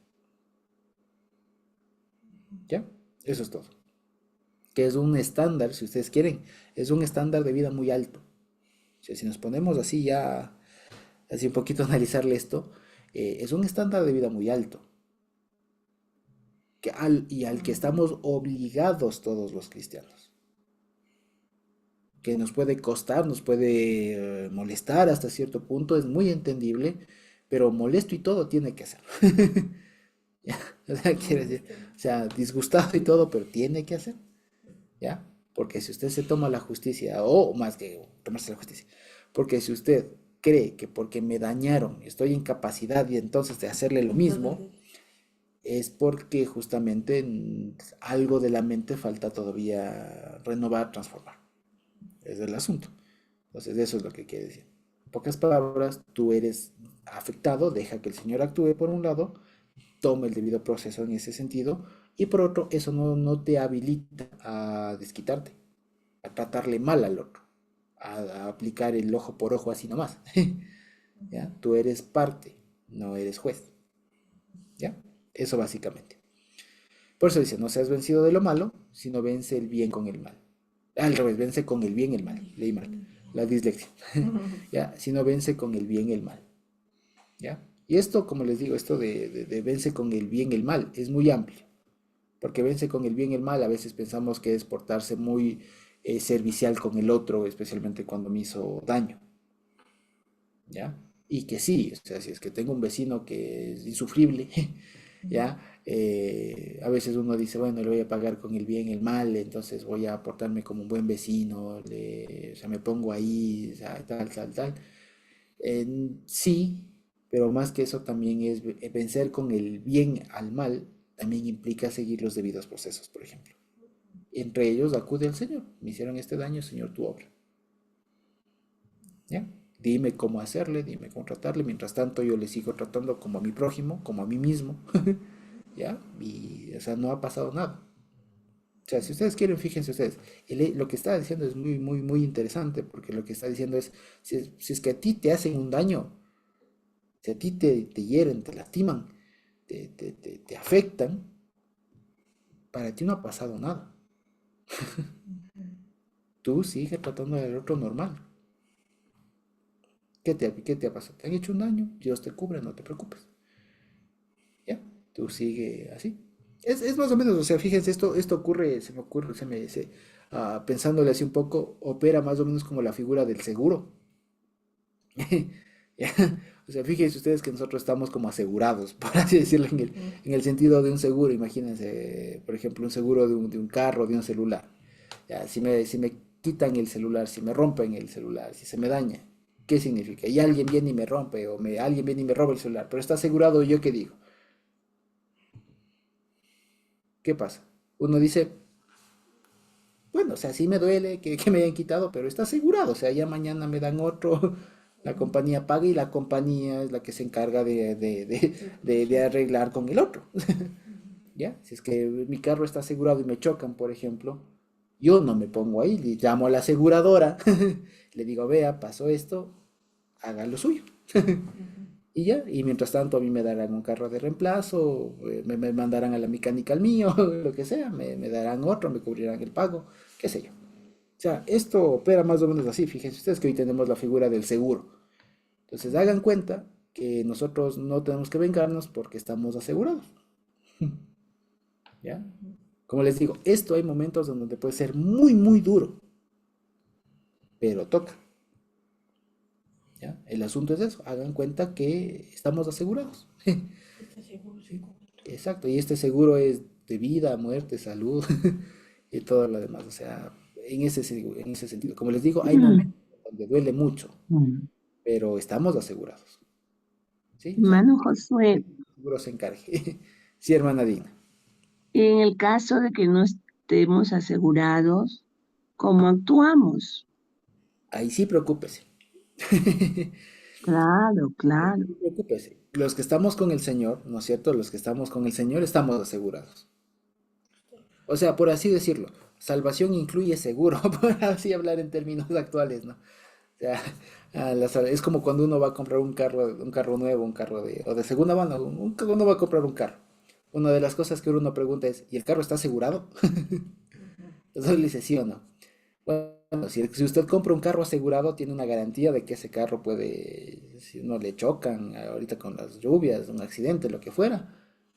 A: ¿Ya? Eso es todo. Que es un estándar, si ustedes quieren, es un estándar de vida muy alto. O sea, si nos ponemos así ya, así un poquito a analizarle esto, es un estándar de vida muy alto. Y al que estamos obligados todos los cristianos. Que nos puede costar, nos puede molestar hasta cierto punto, es muy entendible, pero molesto y todo tiene que hacer. ¿Ya? O sea, quiere decir, o sea, disgustado y todo, pero tiene que hacer, ¿ya? Porque si usted se toma la justicia, o más que tomarse la justicia, porque si usted cree que porque me dañaron estoy en capacidad y entonces de hacerle lo mismo, es porque justamente algo de la mente falta todavía renovar, transformar. Es el asunto. Entonces, eso es lo que quiere decir. En pocas palabras, tú eres afectado, deja que el Señor actúe por un lado, tome el debido proceso en ese sentido, y por otro, eso no te habilita a desquitarte, a tratarle mal al otro, a aplicar el ojo por ojo así nomás. ¿Ya? Tú eres parte, no eres juez. ¿Ya? Eso básicamente. Por eso dice, no seas vencido de lo malo, sino vence el bien con el mal. Al revés, vence con el bien el mal. Leí mal. La dislexia. ¿Ya? Sino vence con el bien el mal. ¿Ya? Y esto, como les digo, esto de vence con el bien el mal es muy amplio. Porque vence con el bien el mal, a veces pensamos que es portarse muy servicial con el otro, especialmente cuando me hizo daño. ¿Ya? Y que sí, o sea, si es que tengo un vecino que es insufrible, ¿ya? A veces uno dice, bueno, le voy a pagar con el bien el mal, entonces voy a portarme como un buen vecino, o sea, me pongo ahí, o sea, tal, tal, tal. Sí, pero más que eso también es vencer con el bien al mal, también implica seguir los debidos procesos, por ejemplo. Entre ellos acude al Señor, me hicieron este daño, Señor, tu obra. ¿Ya? Dime cómo hacerle, dime cómo tratarle. Mientras tanto, yo le sigo tratando como a mi prójimo, como a mí mismo. ¿Ya? Y, o sea, no ha pasado nada. O sea, si ustedes quieren, fíjense ustedes. Lo que está diciendo es muy, muy, muy interesante, porque lo que está diciendo es, si es que a ti te hacen un daño, si a ti te hieren, te lastiman, te afectan, para ti no ha pasado nada. Tú sigues tratando del otro normal. ¿Qué te ha pasado? ¿Te han hecho un daño? Dios te cubre, no te preocupes. ¿Ya? Tú sigue así. Es más o menos, o sea, fíjense, esto ocurre, se me ocurre, pensándole así un poco, opera más o menos como la figura del seguro. ¿Ya? O sea, fíjense ustedes que nosotros estamos como asegurados, por así decirlo, en el sentido de un seguro. Imagínense, por ejemplo, un seguro de un carro, de un celular. Ya, si me quitan el celular, si me rompen el celular, si se me daña, ¿qué significa? Y alguien viene y me rompe, alguien viene y me roba el celular, pero está asegurado, ¿yo qué digo? ¿qué pasa? Uno dice, bueno, o sea, sí me duele que me hayan quitado, pero está asegurado, o sea, ya mañana me dan otro, la compañía paga y la compañía es la que se encarga de arreglar con el otro. ¿Ya? Si es que mi carro está asegurado y me chocan, por ejemplo, yo no me pongo ahí, le llamo a la aseguradora, le digo, vea, pasó esto, haga lo suyo. Y ya, y mientras tanto a mí me darán un carro de reemplazo, me mandarán a la mecánica al mío, lo que sea, me darán otro, me cubrirán el pago, qué sé yo. O sea, esto opera más o menos así, fíjense ustedes que hoy tenemos la figura del seguro. Entonces hagan cuenta que nosotros no tenemos que vengarnos porque estamos asegurados, ¿ya? Como les digo, esto hay momentos en donde puede ser muy, muy duro, pero toca, ¿ya? El asunto es eso, hagan cuenta que estamos asegurados. Exacto, y este seguro es de vida, muerte, salud y todo lo demás. O sea, en ese sentido, como les digo, hay momentos
C: Mm,
A: donde duele mucho,
C: mm.
A: pero estamos asegurados, ¿sí? O sea,
C: Hermano Josué,
A: el seguro se encargue. Sí, hermana Dina.
C: en el caso de que no estemos asegurados, ¿cómo actuamos?
A: Ahí sí preocúpese.
C: Claro,
A: Ahí
C: claro.
A: sí preocúpese. Los que estamos con el Señor, ¿no es cierto? Los que estamos con el Señor estamos asegurados. O sea, por así decirlo, salvación incluye seguro, por así hablar en términos actuales, ¿no? O sea, es como cuando uno va a comprar un carro nuevo, o de segunda mano, uno va a comprar un carro. Una de las cosas que uno pregunta es, ¿y el carro está asegurado? Entonces le dice sí o no. Bueno, si usted compra un carro asegurado, tiene una garantía de que ese carro puede, si no le chocan ahorita con las lluvias, un accidente, lo que fuera,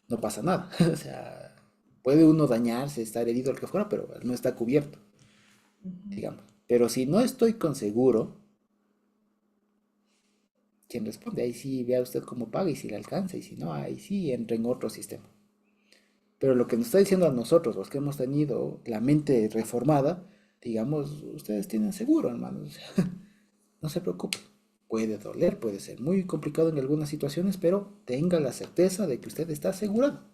A: no pasa nada. O sea, puede uno dañarse, estar herido, lo que fuera, pero no está cubierto, digamos. Pero si no estoy con seguro, quien responde, ahí sí vea usted cómo paga y si le alcanza, y si no, ahí sí entra en otro sistema. Pero lo que nos está diciendo a nosotros, los que hemos tenido la mente reformada, digamos, ustedes tienen seguro, hermanos. No se preocupe. Puede doler, puede ser muy complicado en algunas situaciones, pero tenga la certeza de que usted está asegurado.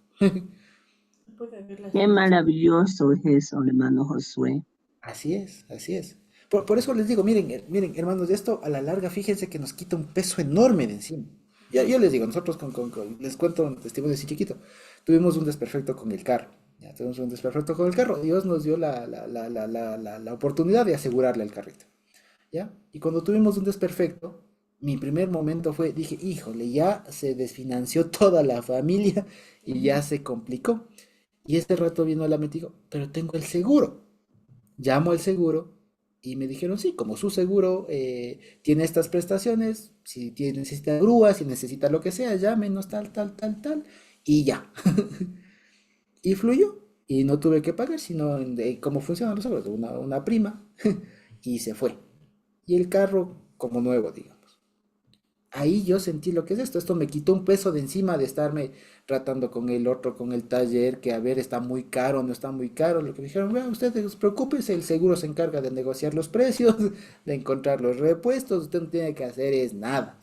C: Qué maravilloso es eso, hermano Josué.
A: Así es, así es. Por eso les digo, miren, miren, hermanos, esto a la larga, fíjense que nos quita un peso enorme de encima. Yo les digo, nosotros les cuento un testimonio así chiquito. Tuvimos un desperfecto con el carro. Ya tuvimos un desperfecto con el carro. Dios nos dio la oportunidad de asegurarle el carrito. ¿Ya? Y cuando tuvimos un desperfecto, mi primer momento fue, dije, híjole, ya se desfinanció toda la familia y ya se complicó. Y este rato vino la mente y digo, pero tengo el seguro. Llamo al seguro y me dijeron, sí, como su seguro tiene estas prestaciones, si necesita grúa, si necesita lo que sea, llámenos tal, tal, tal, tal, y ya. Y fluyó. Y no tuve que pagar, sino cómo funcionan los seguros, una prima, y se fue. Y el carro como nuevo, digamos. Ahí yo sentí lo que es esto. Esto me quitó un peso de encima de estarme tratando con el otro, con el taller, que a ver, está muy caro, no está muy caro. Lo que me dijeron, vea, ustedes preocúpese, el seguro se encarga de negociar los precios, de encontrar los repuestos, usted no tiene que hacer es nada.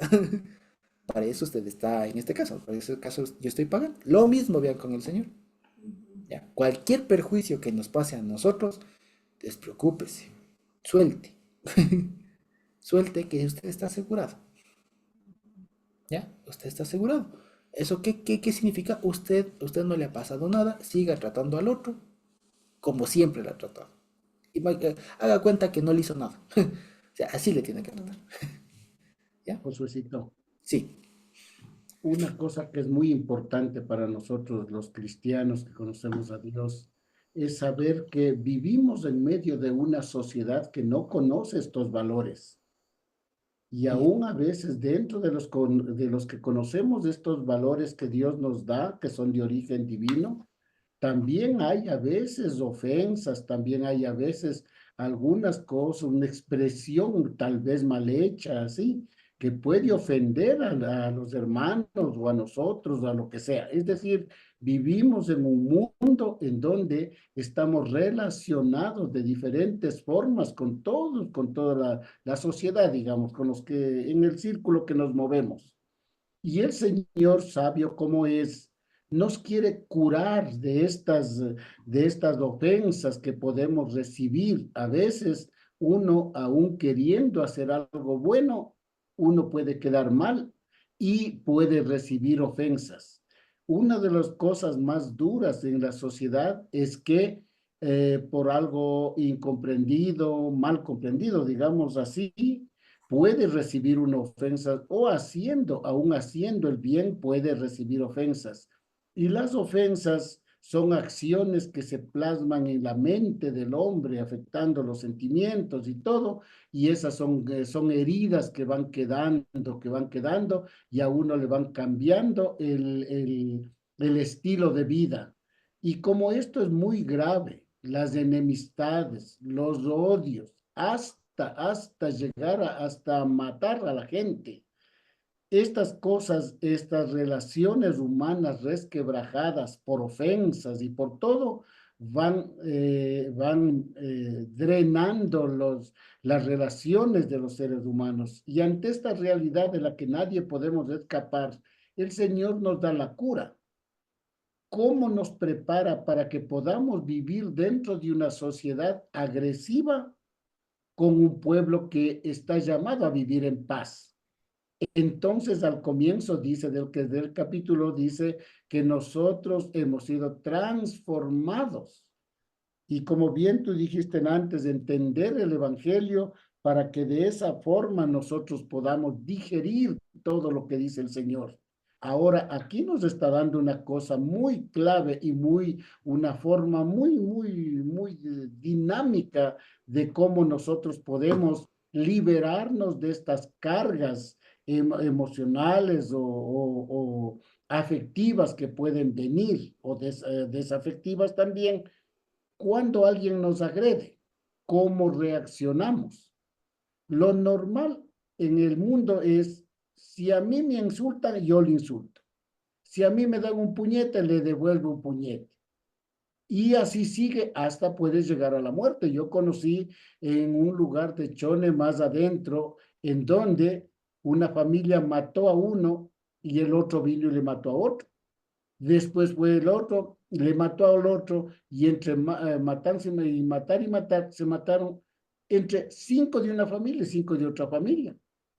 A: Para eso usted está en este caso, para ese caso yo estoy pagando. Lo mismo vean con el Señor. Ya, cualquier perjuicio que nos pase a nosotros, despreocúpese, suelte, suelte que usted está asegurado. ¿Ya? Usted está asegurado. ¿Eso qué significa? Usted no le ha pasado nada, siga tratando al otro como siempre le ha tratado. Y haga cuenta que no le hizo nada. O sea, así le tiene que tratar. ¿Ya?
D: Josuecito,
A: Sí,
D: una cosa que es muy importante para nosotros los cristianos que conocemos a Dios es saber que vivimos en medio de una sociedad que no conoce estos valores. Y aún a veces dentro de de los que conocemos estos valores que Dios nos da, que son de origen divino, también hay a veces ofensas, también hay a veces algunas cosas, una expresión tal vez mal hecha, así, que puede ofender a los hermanos o a nosotros o a lo que sea. Es decir, vivimos en un mundo en donde estamos relacionados de diferentes formas con todos, con toda la sociedad, digamos, con los que en el círculo que nos movemos. Y el Señor, sabio como es, nos quiere curar de estas ofensas que podemos recibir. A veces uno, aún queriendo hacer algo bueno, uno puede quedar mal y puede recibir ofensas. Una de las cosas más duras en la sociedad es que por algo incomprendido, mal comprendido, digamos así, puede recibir una ofensa o aún haciendo el bien, puede recibir ofensas. Y las ofensas son acciones que se plasman en la mente del hombre, afectando los sentimientos y todo, y esas son heridas que van quedando, y a uno le van cambiando el estilo de vida. Y como esto es muy grave, las enemistades, los odios, hasta llegar hasta matar a la gente. Estas cosas, estas relaciones humanas resquebrajadas por ofensas y por todo, van drenando las relaciones de los seres humanos. Y ante esta realidad de la que nadie podemos escapar, el Señor nos da la cura. ¿Cómo nos prepara para que podamos vivir dentro de una sociedad agresiva con un pueblo que está llamado a vivir en paz? Entonces, al comienzo del capítulo dice que nosotros hemos sido transformados. Y como bien tú dijiste antes, entender el Evangelio para que de esa forma nosotros podamos digerir todo lo que dice el Señor. Ahora, aquí nos está dando una cosa muy clave y una forma muy dinámica de cómo nosotros podemos liberarnos de estas cargas emocionales o afectivas que pueden venir, o desafectivas también, cuando alguien nos agrede. ¿Cómo reaccionamos? Lo normal en el mundo es, si a mí me insultan, yo le insulto. Si a mí me dan un puñete, le devuelvo un puñete. Y así sigue hasta puedes llegar a la muerte. Yo conocí en un lugar de Chone más adentro, en donde una familia mató a uno y el otro vino y le mató a otro. Después fue el otro, le mató al otro, y entre matarse y matar, se mataron entre 5 de una familia y 5 de otra familia.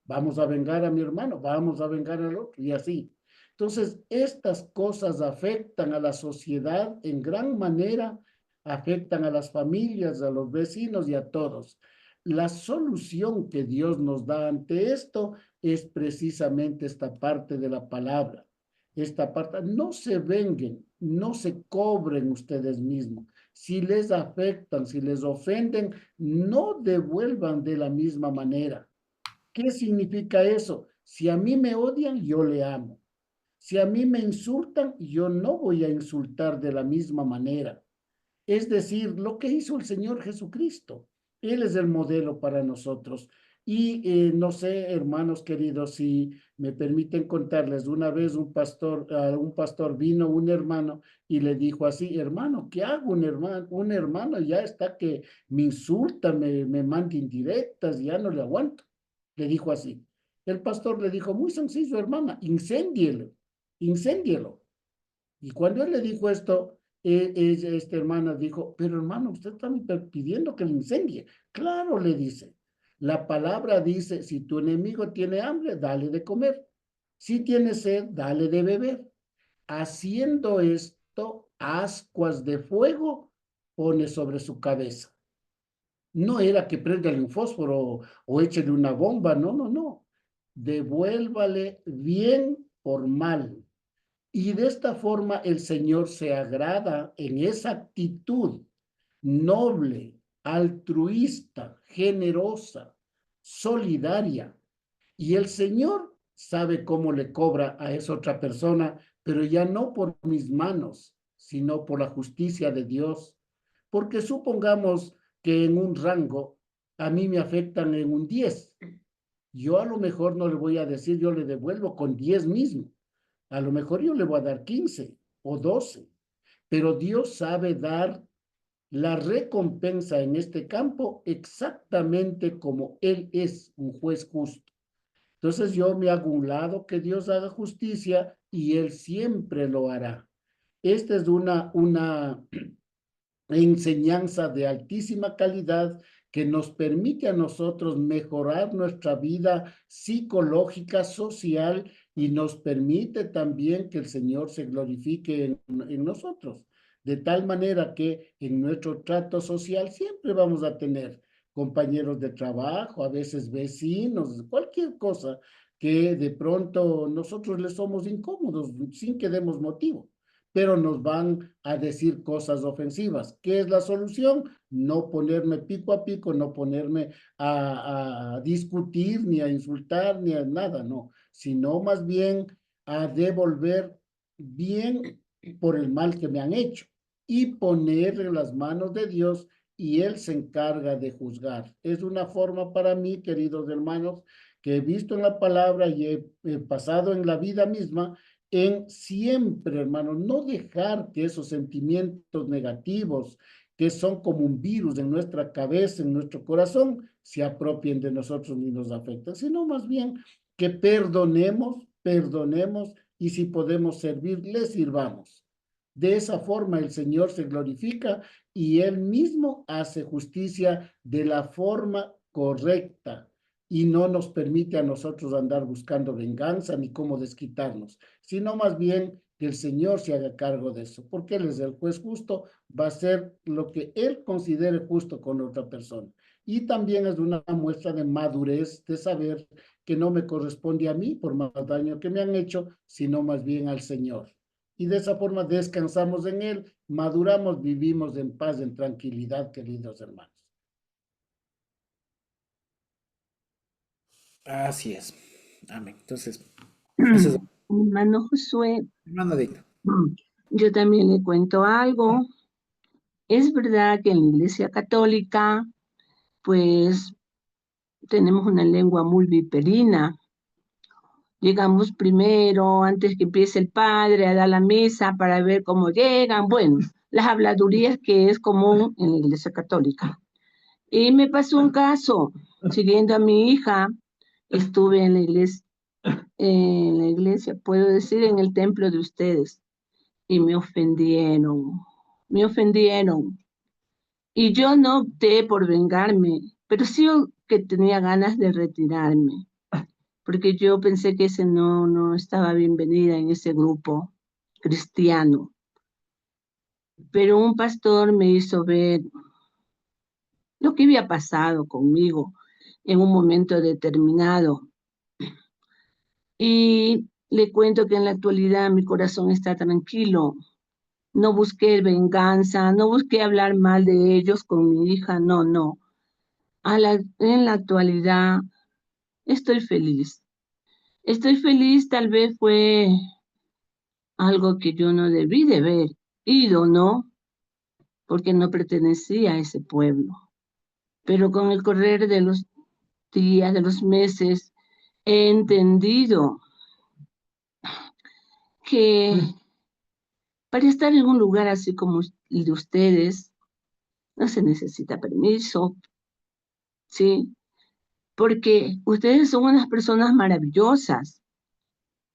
D: Vamos a vengar a mi hermano, vamos a vengar al otro, y así. Entonces, estas cosas afectan a la sociedad en gran manera, afectan a las familias, a los vecinos y a todos. La solución que Dios nos da ante esto es precisamente esta parte de la palabra. Esta parte, no se venguen, no se cobren ustedes mismos. Si les afectan, si les ofenden, no devuelvan de la misma manera. ¿Qué significa eso? Si a mí me odian, yo le amo. Si a mí me insultan, yo no voy a insultar de la misma manera. Es decir, lo que hizo el Señor Jesucristo. Él es el modelo para nosotros. Y no sé, hermanos queridos, si me permiten contarles, una vez un pastor vino, un hermano, y le dijo así: hermano, ¿qué hago? Un hermano ya está que me insulta, me manda indirectas, ya no le aguanto. Le dijo así. El pastor le dijo: muy sencillo, hermana, incéndielo, incéndielo. Y cuando él le dijo esto, esta hermana dijo: pero hermano, usted está pidiendo que le incendie. Claro, le dice. La palabra dice: si tu enemigo tiene hambre, dale de comer. Si tiene sed, dale de beber. Haciendo esto, ascuas de fuego pone sobre su cabeza. No era que préndale un fósforo o échele una bomba, no, no, no. Devuélvale bien por mal. Y de esta forma el Señor se agrada en esa actitud noble, altruista, generosa, solidaria. Y el Señor sabe cómo le cobra a esa otra persona, pero ya no por mis manos, sino por la justicia de Dios. Porque supongamos que en un rango a mí me afectan en un 10. Yo a lo mejor no le voy a decir, yo le devuelvo con 10 mismo. A lo mejor yo le voy a dar 15 o 12, pero Dios sabe dar la recompensa en este campo exactamente como Él es un juez justo. Entonces yo me hago un lado, que Dios haga justicia, y Él siempre lo hará. Esta es una enseñanza de altísima calidad que nos permite a nosotros mejorar nuestra vida psicológica, social, y nos permite también que el Señor se glorifique en nosotros. De tal manera que en nuestro trato social siempre vamos a tener compañeros de trabajo, a veces vecinos, cualquier cosa que de pronto nosotros les somos incómodos sin que demos motivo, pero nos van a decir cosas ofensivas. ¿Qué es la solución? No ponerme pico a pico, no ponerme a discutir, ni a insultar, ni a nada, no, sino más bien a devolver bien por el mal que me han hecho y poner en las manos de Dios, y Él se encarga de juzgar. Es una forma para mí, queridos hermanos, que he visto en la palabra y he pasado en la vida misma, en siempre, hermano, no dejar que esos sentimientos negativos, que son como un virus en nuestra cabeza, en nuestro corazón, se apropien de nosotros ni nos afecten, sino más bien que perdonemos, y si podemos servir, le sirvamos. De esa forma el Señor se glorifica y Él mismo hace justicia de la forma correcta, y no nos permite a nosotros andar buscando venganza ni cómo desquitarnos, sino más bien que el Señor se haga cargo de eso, porque Él es el juez justo, va a hacer lo que Él considere justo con otra persona. Y también es una muestra de madurez, de saber que no me corresponde a mí por más daño que me han hecho, sino más bien al Señor. Y de esa forma descansamos en Él, maduramos, vivimos en paz, en tranquilidad, queridos hermanos.
A: Así es. Amén. Entonces, esa es
C: Hermano Josué,
A: hermana digna.
C: yo también le cuento algo. Es verdad que en la Iglesia Católica, pues tenemos una lengua muy viperina. Llegamos primero, antes que empiece el padre, a dar la misa para ver cómo llegan. Bueno, las habladurías que es común en la Iglesia Católica. Y me pasó un caso, siguiendo a mi hija, estuve en la iglesia, puedo decir, en el templo de ustedes, y me ofendieron. Y yo no opté por vengarme, pero sí que tenía ganas de retirarme, porque yo pensé que ese no estaba bienvenida en ese grupo cristiano. Pero un pastor me hizo ver lo que había pasado conmigo en un momento determinado. Y le cuento que en la actualidad mi corazón está tranquilo. No busqué venganza, no busqué hablar mal de ellos con mi hija, no. En la actualidad estoy feliz. Estoy feliz, tal vez fue algo que yo no debí de haber ido, ¿no? Porque no pertenecía a ese pueblo. Pero con el correr de los días, de los meses, he entendido que para estar en un lugar así como el de ustedes, no se necesita permiso, ¿sí? Porque ustedes son unas personas maravillosas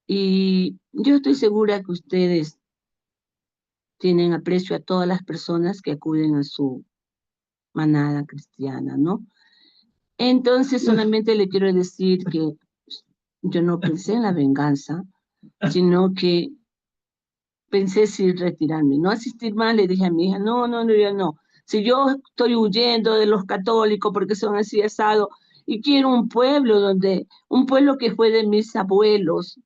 C: y yo estoy segura que ustedes tienen aprecio a todas las personas que acuden a su manada cristiana, ¿no? Entonces solamente le quiero decir que yo no pensé en la venganza, sino que pensé si retirarme, no asistir más. Le dije a mi hija, no, yo no. Si yo estoy huyendo de los católicos porque son así asados, y quiero un pueblo que fue de mis abuelos,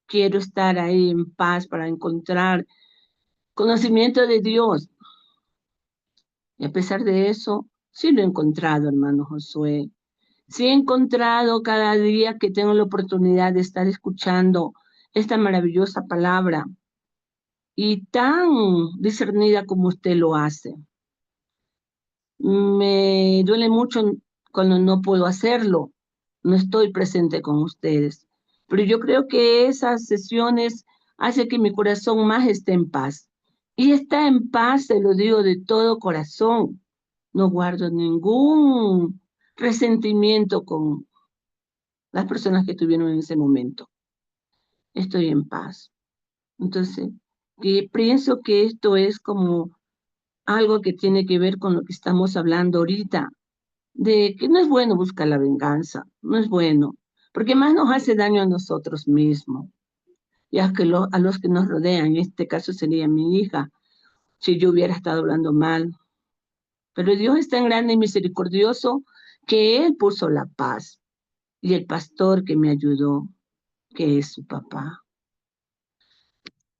C: quiero estar ahí en paz para encontrar conocimiento de Dios. Y a pesar de eso, sí lo he encontrado, hermano Josué. Sí he encontrado cada día que tengo la oportunidad de estar escuchando esta maravillosa palabra y tan discernida como usted lo hace. Me duele mucho cuando no puedo hacerlo, no estoy presente con ustedes, pero yo creo que esas sesiones hacen que mi corazón más esté en paz. Y está en paz, se lo digo de todo corazón. No guardo ningún resentimiento con las personas que estuvieron en ese momento. Estoy en paz. Entonces, que pienso que esto es como algo que tiene que ver con lo que estamos hablando ahorita, de que no es bueno buscar la venganza, no es bueno, porque más nos hace daño a nosotros mismos y a los que nos rodean. En este caso sería mi hija, si yo hubiera estado hablando mal. Pero Dios es tan grande y misericordioso que Él puso la paz y el pastor que me ayudó, que es su papá.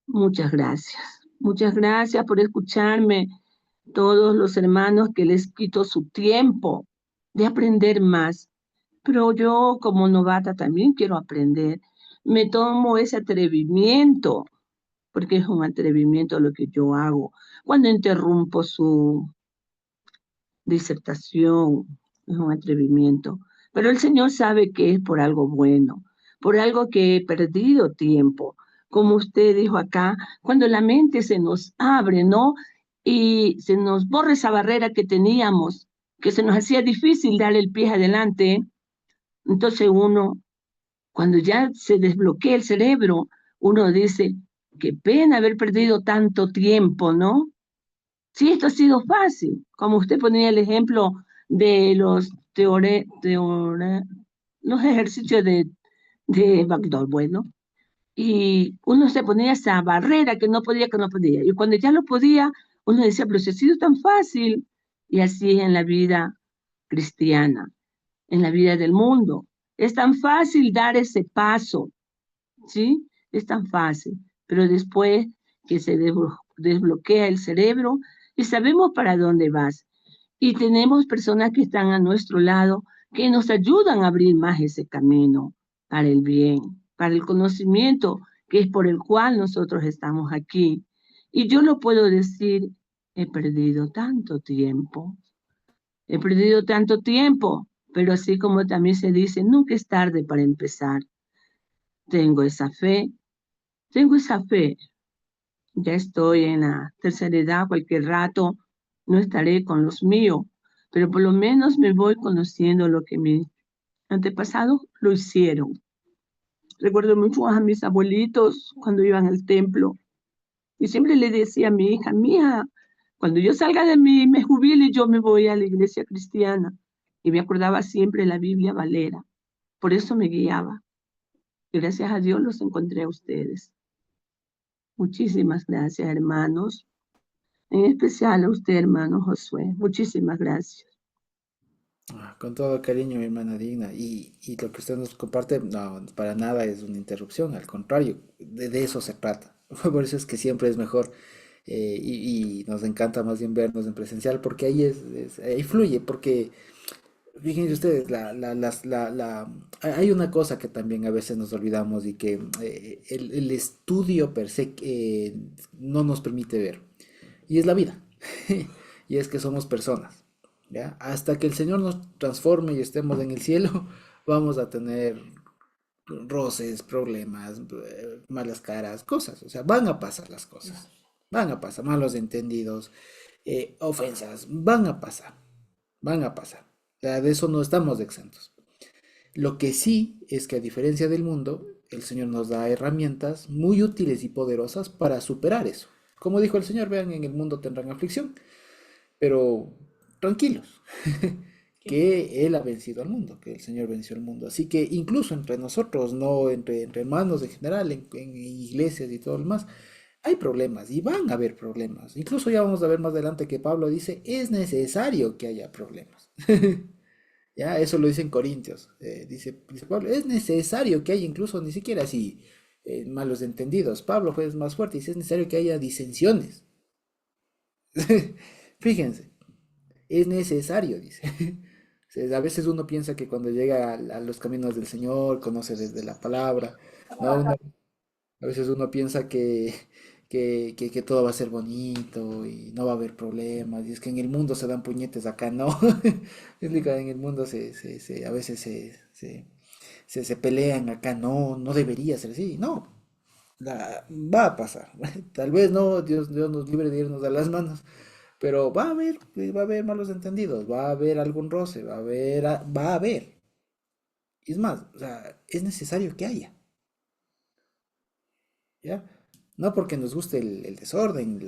C: Muchas gracias por escucharme, todos los hermanos que les quito su tiempo de aprender más. Pero yo como novata también quiero aprender. Me tomo ese atrevimiento, porque es un atrevimiento lo que yo hago. Cuando interrumpo su disertación, es un atrevimiento. Pero el Señor sabe que es por algo bueno, por algo que he perdido tiempo. Como usted dijo acá, cuando la mente se nos abre, ¿no? Y se nos borra esa barrera que teníamos, que se nos hacía difícil dar el pie adelante, entonces uno, cuando ya se desbloquea el cerebro, uno dice, qué pena haber perdido tanto tiempo, ¿no? Sí, esto ha sido fácil, como usted ponía el ejemplo de los ejercicios de Bagdad, bueno, y uno se ponía esa barrera que no podía, y cuando ya lo podía, uno decía, pero si ha sido tan fácil, y así es en la vida cristiana, en la vida del mundo. Es tan fácil dar ese paso, ¿sí? Es tan fácil, pero después que se desbloquea el cerebro y sabemos para dónde vas. Y tenemos personas que están a nuestro lado que nos ayudan a abrir más ese camino para el bien, para el conocimiento, que es por el cual nosotros estamos aquí. Y yo lo puedo decir, he perdido tanto tiempo, pero así como también se dice, nunca es tarde para empezar. Tengo esa fe, tengo esa fe. Ya estoy en la tercera edad, cualquier rato no estaré con los míos, pero por lo menos me voy conociendo lo que mis antepasados lo hicieron. Recuerdo mucho a mis abuelitos cuando iban al templo y siempre le decía a mi hija, mía, cuando yo salga de mí, me jubile, yo me voy a la iglesia cristiana. Y me acordaba siempre la Biblia Valera. Por eso me guiaba. Y gracias a Dios los encontré a ustedes. Muchísimas gracias, hermanos. En especial a usted, hermano Josué. Muchísimas gracias.
A: Con todo cariño, mi hermana Digna. Y lo que usted nos comparte, no, para nada es una interrupción, al contrario, de eso se trata. Por eso es que siempre es mejor y nos encanta más bien vernos en presencial, porque ahí ahí fluye, porque fíjense ustedes, hay una cosa que también a veces nos olvidamos y que el estudio per se no nos permite ver, y es la vida, y es que somos personas, ¿ya? Hasta que el Señor nos transforme y estemos en el cielo, vamos a tener roces, problemas, malas caras, cosas, o sea, van a pasar las cosas, van a pasar, malos entendidos, ofensas, van a pasar. O sea, de eso no estamos exentos. Lo que sí es que a diferencia del mundo, el Señor nos da herramientas muy útiles y poderosas para superar eso. Como dijo el Señor, vean, en el mundo tendrán aflicción, pero tranquilos, que Él ha vencido al mundo, que el Señor venció al mundo. Así que incluso entre nosotros, no entre hermanos en general, en iglesias y todo lo demás, hay problemas y van a haber problemas. Incluso ya vamos a ver más adelante que Pablo dice, es necesario que haya problemas. Ya, eso lo dice en Corintios. Dice Pablo, es necesario que haya incluso ni siquiera así malos entendidos. Pablo fue más fuerte y dice, es necesario que haya disensiones. Fíjense, es necesario, dice. O sea, a veces uno piensa que cuando llega a los caminos del Señor, conoce desde la palabra, ¿no? A veces uno piensa que todo va a ser bonito y no va a haber problemas. Y es que en el mundo se dan puñetes, acá no. Es que en el mundo a veces se pelean, acá no, no debería ser así. No, va a pasar. Tal vez no, Dios nos libre de irnos a las manos. Pero va a haber malos entendidos, va a haber algún roce, va a haber. Y es más, o sea, es necesario que haya. ¿Ya? No porque nos guste el desorden,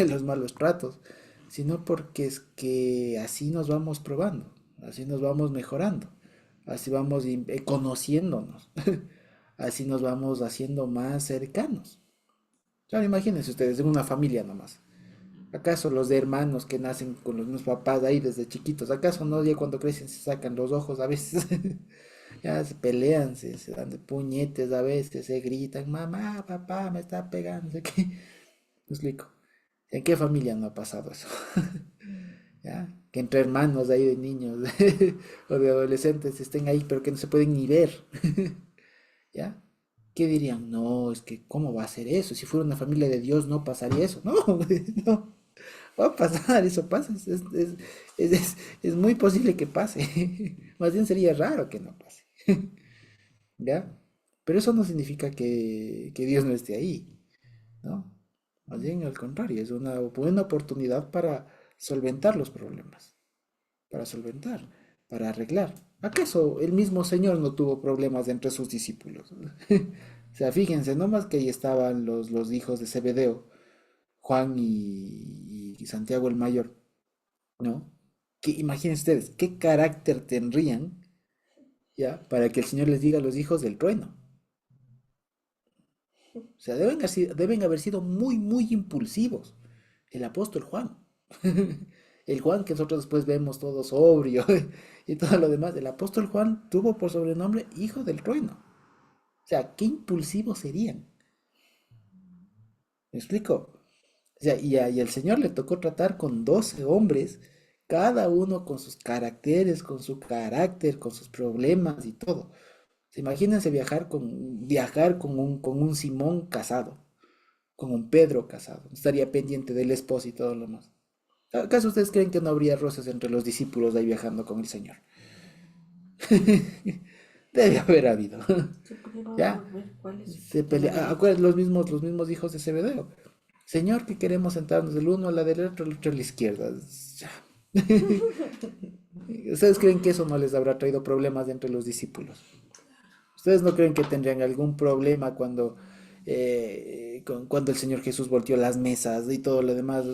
A: los malos tratos, sino porque es que así nos vamos probando, así nos vamos mejorando, así vamos conociéndonos, así nos vamos haciendo más cercanos. Claro, imagínense ustedes, en una familia nomás. ¿Acaso los de hermanos que nacen con los mismos papás ahí desde chiquitos, acaso no ya cuando crecen se sacan los ojos a veces? Ya se pelean, se dan de puñetes a veces, se gritan, mamá, papá, me está pegando, no sé qué. Me explico. ¿En qué familia no ha pasado eso? ¿Ya? Que entre hermanos ahí de niños o de adolescentes estén ahí, pero que no se pueden ni ver. ¿Ya? ¿Qué dirían? No, es que ¿cómo va a ser eso? Si fuera una familia de Dios no pasaría eso. No, no, va a pasar, eso pasa. Es muy posible que pase. Más bien sería raro que no pase. ¿Ya? Pero eso no significa que Dios no esté ahí, ¿no? Más bien al contrario, es una buena oportunidad para solventar los problemas, para solventar, para arreglar. ¿Acaso el mismo Señor no tuvo problemas entre sus discípulos? O sea, fíjense, no más que ahí estaban los hijos de Zebedeo, Juan y Santiago el mayor, ¿no? Que imaginen ustedes, ¿qué carácter tendrían, ya, para que el Señor les diga a los hijos del trueno? O sea, deben haber sido muy, muy impulsivos. El apóstol Juan. El Juan que nosotros después vemos todo sobrio y todo lo demás. El apóstol Juan tuvo por sobrenombre Hijo del Trueno. O sea, qué impulsivos serían. ¿Me explico? O sea, y al Señor le tocó tratar con 12 hombres, cada uno con sus caracteres, con su carácter, con sus problemas y todo. Imagínense viajar con un Simón casado, con un Pedro casado. Estaría pendiente del esposo y todo lo más. ¿Acaso ustedes creen que no habría roces entre los discípulos ahí viajando con el Señor? Debe haber habido.
E: Se pudieron
A: ¿Ya?
E: ver cuál es su
A: Se pelea. Acuérdense, los mismos hijos de Zebedeo. Señor, que queremos sentarnos el uno a la derecha, el otro a la izquierda. Ya. ¿Ustedes creen que eso no les habrá traído problemas entre los discípulos? ¿Ustedes no creen que tendrían algún problema cuando el Señor Jesús volteó las mesas y todo lo demás?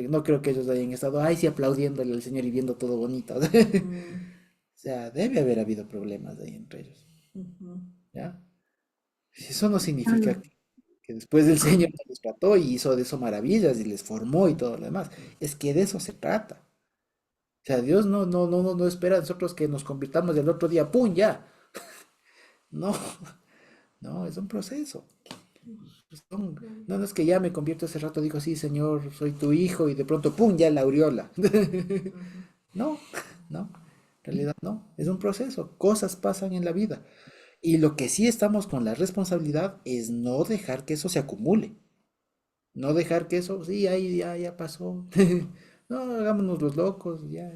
A: No creo que ellos hayan estado, ay, sí, aplaudiéndole al Señor y viendo todo bonito.
E: Mm,
A: O sea, debe haber habido problemas ahí entre ellos,
E: ujú.
A: ¿ya? Eso no significa
C: Claro,
A: que después el Señor no los trató y hizo de eso maravillas y les formó y todo lo demás. Es que de eso se trata. O sea, Dios no espera a nosotros que nos convirtamos y el otro día, ¡pum!, ya. No, no, es un proceso. No es que ya me convierto ese rato, digo, sí, Señor, soy tu hijo, y de pronto, ¡pum!, ya la aureola.
E: Ujú.
A: No, no, en realidad no, es un proceso, cosas pasan en la vida. Y lo que sí estamos con la responsabilidad es no dejar que eso se acumule, no dejar que eso, sí, ahí ya pasó. No, hagámonos los locos, ya,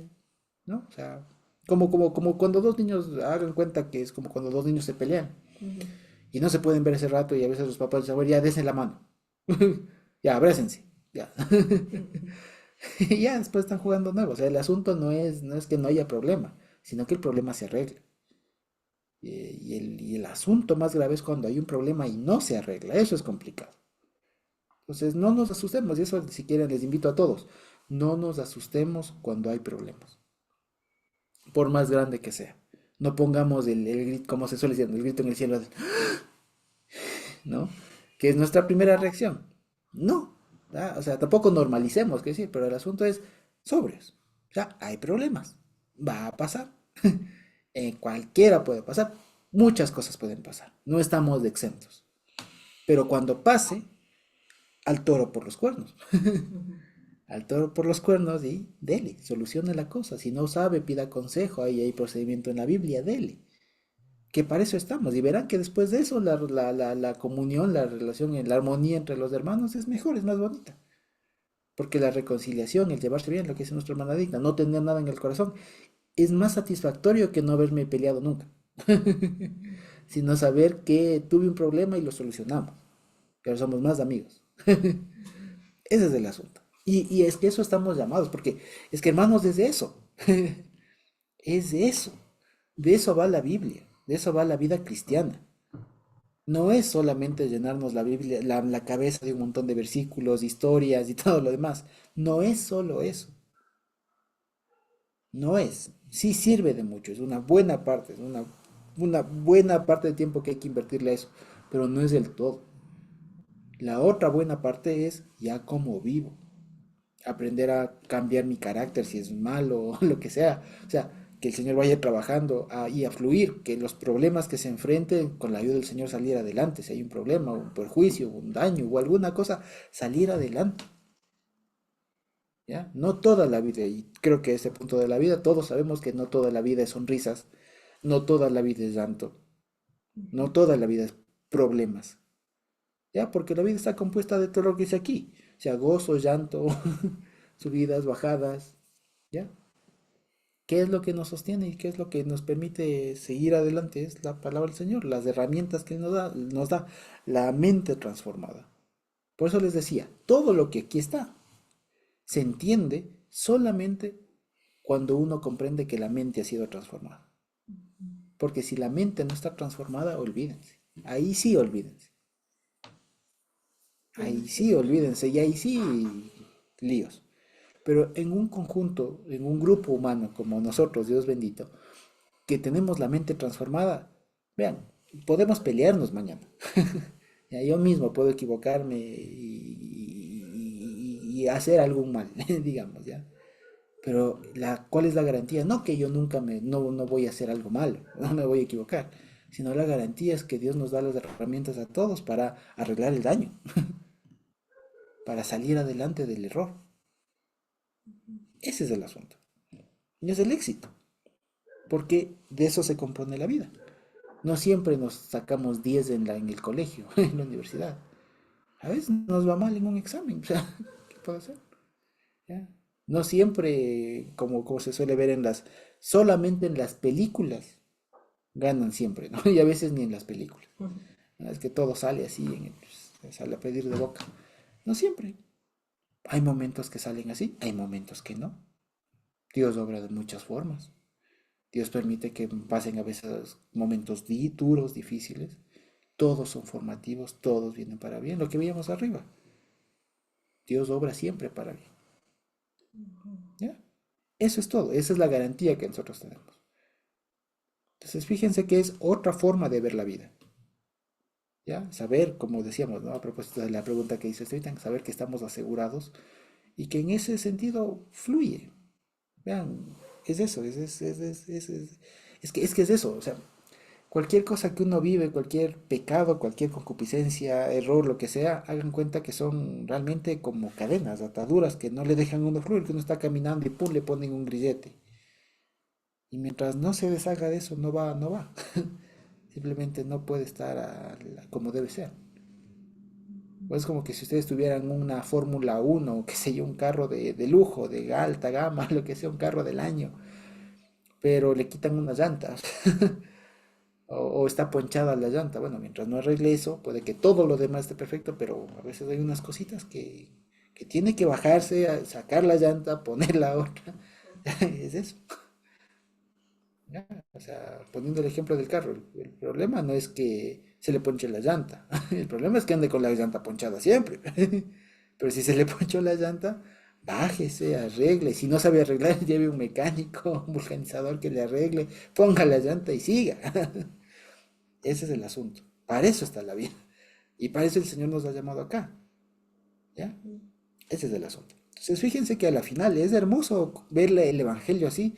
A: ¿no? O sea, como cuando dos niños hagan cuenta que es como cuando dos niños se pelean
E: Ujú.
A: y no se pueden ver ese rato y a veces los papás dicen, "Bueno, ya dense la mano, ya abrácense, ya." Y ya después están jugando nuevo. O sea, el asunto no es que no haya problema, sino que el problema se arregle. Y el asunto más grave es cuando hay un problema y no se arregla. Eso es complicado. Entonces, no nos asustemos. Y eso, si quieren, les invito a todos. No nos asustemos cuando hay problemas, por más grande que sea. No pongamos el grito, como se suele decir, el grito en el cielo, ¿no? Que es nuestra primera reacción. No. ¿Ah? O sea, tampoco normalicemos, que decir, pero el asunto es sobrios. O sea, hay problemas. Va a pasar. Cualquiera puede pasar. Muchas cosas pueden pasar. No estamos exentos. Pero cuando pase, al toro por los cuernos.
E: Ujú.
A: Al toro por los cuernos y dele, solucione la cosa. Si no sabe, pida consejo. Ahí hay procedimiento en la Biblia, dele. Que para eso estamos. Y verán que después de eso la comunión, la relación, la armonía entre los hermanos es mejor, es más bonita. Porque la reconciliación, el llevarse bien, lo que dice nuestra hermana Digna, no tener nada en el corazón, es más satisfactorio que no haberme peleado nunca. Sino saber que tuve un problema y lo solucionamos. Pero somos más amigos. Ese es el asunto. Y es que eso estamos llamados, porque es que hermanos es de eso. Es de eso. De eso va la Biblia. De eso va la vida cristiana. No es solamente llenarnos la Biblia, la cabeza de un montón de versículos, historias y todo lo demás. No es solo eso. No es. Sí sirve de mucho, es una buena parte, es una buena parte del tiempo que hay que invertirle a eso, pero no es del todo. La otra buena parte es ya cómo vivo, aprender a cambiar mi carácter si es malo o lo que sea. O sea, que el Señor vaya trabajando y a fluir, que los problemas que se enfrenten con la ayuda del Señor salir adelante. Si hay un problema, un perjuicio, un daño o alguna cosa, salir adelante. ¿Ya? No toda la vida, y creo que ese punto de la vida, todos sabemos que no toda la vida es sonrisas, no toda la vida es llanto, no toda la vida es problemas. ¿Ya? Porque la vida está compuesta de todo lo que dice aquí. O sea, gozo, llanto, subidas, bajadas, ¿ya? ¿Qué es lo que nos sostiene y qué es lo que nos permite seguir adelante? Es la palabra del Señor, las herramientas que nos da la mente transformada. Por eso les decía, todo lo que aquí está se entiende solamente cuando uno comprende que la mente ha sido transformada. Porque si la mente no está transformada, olvídense. Ahí sí olvídense.
E: Bueno,
A: Ahí sí
E: sí.
A: olvídense y ahí sí líos. Pero en un conjunto, en un grupo humano como nosotros, Dios bendito, que tenemos la mente transformada, vean, podemos pelearnos mañana. Ya, yo mismo puedo equivocarme y hacer algún mal, digamos, ¿ya? Pero ¿cuál es la garantía? No que yo nunca no voy a hacer algo malo, no me voy a equivocar, sino la garantía es que Dios nos da las herramientas a todos para arreglar el daño, para salir adelante del error. Ese es el asunto. Y es el éxito, porque de eso se compone la vida. No siempre nos sacamos 10 en el colegio, en la universidad. A veces nos va mal en un examen, o sea, ¿qué puedo hacer? ¿Ya? No siempre, como se suele ver solamente en las películas, ganan siempre, ¿no? Y a veces ni en las películas. ¿No? Es que todo sale así, sale a pedir de boca. No siempre. Hay momentos que salen así, hay momentos que no. Dios obra de muchas formas. Dios permite que pasen a veces momentos duros, difíciles. Todos son formativos, todos vienen para bien. Lo que veíamos arriba. Dios obra siempre para bien. ¿Ya? Eso es todo. Esa es la garantía que nosotros tenemos. Entonces, fíjense que es otra forma de ver la vida. ¿Ya? Saber, como decíamos, ¿no? A propósito de la pregunta que hice ahorita, saber que estamos asegurados y que en ese sentido fluye. Vean, es eso, es que es eso. O sea, cualquier cosa que uno vive, cualquier pecado, cualquier concupiscencia, error, lo que sea, hagan cuenta que son realmente como cadenas, ataduras que no le dejan a uno fluir, que uno está caminando y pum, le ponen un grillete. Y mientras no se deshaga de eso, no va, no va. Simplemente no puede estar como debe ser. O es como que si ustedes tuvieran una Fórmula 1, o qué sé yo, un carro de lujo, de alta gama, lo que sea, un carro del año, pero le quitan unas llantas. O está ponchada la llanta. Bueno, mientras no arregle eso, puede que todo lo demás esté perfecto, pero a veces hay unas cositas que tiene que bajarse, a sacar la llanta, poner la otra. Es eso. ¿Ya? O sea, poniendo el ejemplo del carro, el problema no es que se le ponche la llanta, el problema es que ande con la llanta ponchada siempre. Pero si se le ponchó la llanta, bájese, arregle. Si no sabe arreglar, lleve un mecánico, un vulcanizador que le arregle, ponga la llanta y siga. Ese es el asunto. Para eso está la vida. Y para eso el Señor nos ha llamado acá. ¿Ya? Ese es el asunto. Entonces, fíjense que a la final es hermoso ver el Evangelio así,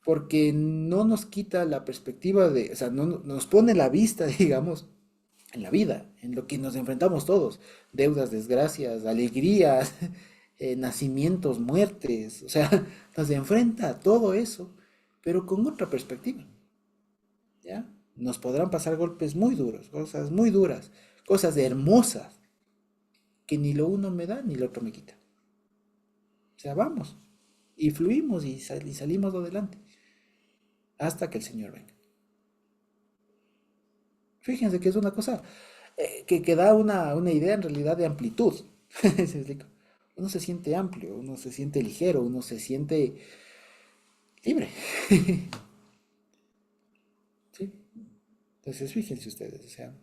A: porque no nos quita la perspectiva o sea, no nos pone la vista, digamos, en la vida, en lo que nos enfrentamos todos, deudas, desgracias, alegrías, nacimientos, muertes, o sea, nos enfrenta a todo eso, pero con otra perspectiva, ¿ya? Nos podrán pasar golpes muy duros, cosas muy duras, cosas hermosas, que ni lo uno me da ni lo otro me quita. O sea, vamos, y fluimos y salimos adelante, hasta que el Señor venga. Fíjense que es una cosa que da una idea en realidad de amplitud. ¿Sí me explico? Uno se siente amplio, uno se siente ligero, uno se siente libre. ¿Sí? Entonces fíjense ustedes, o sea,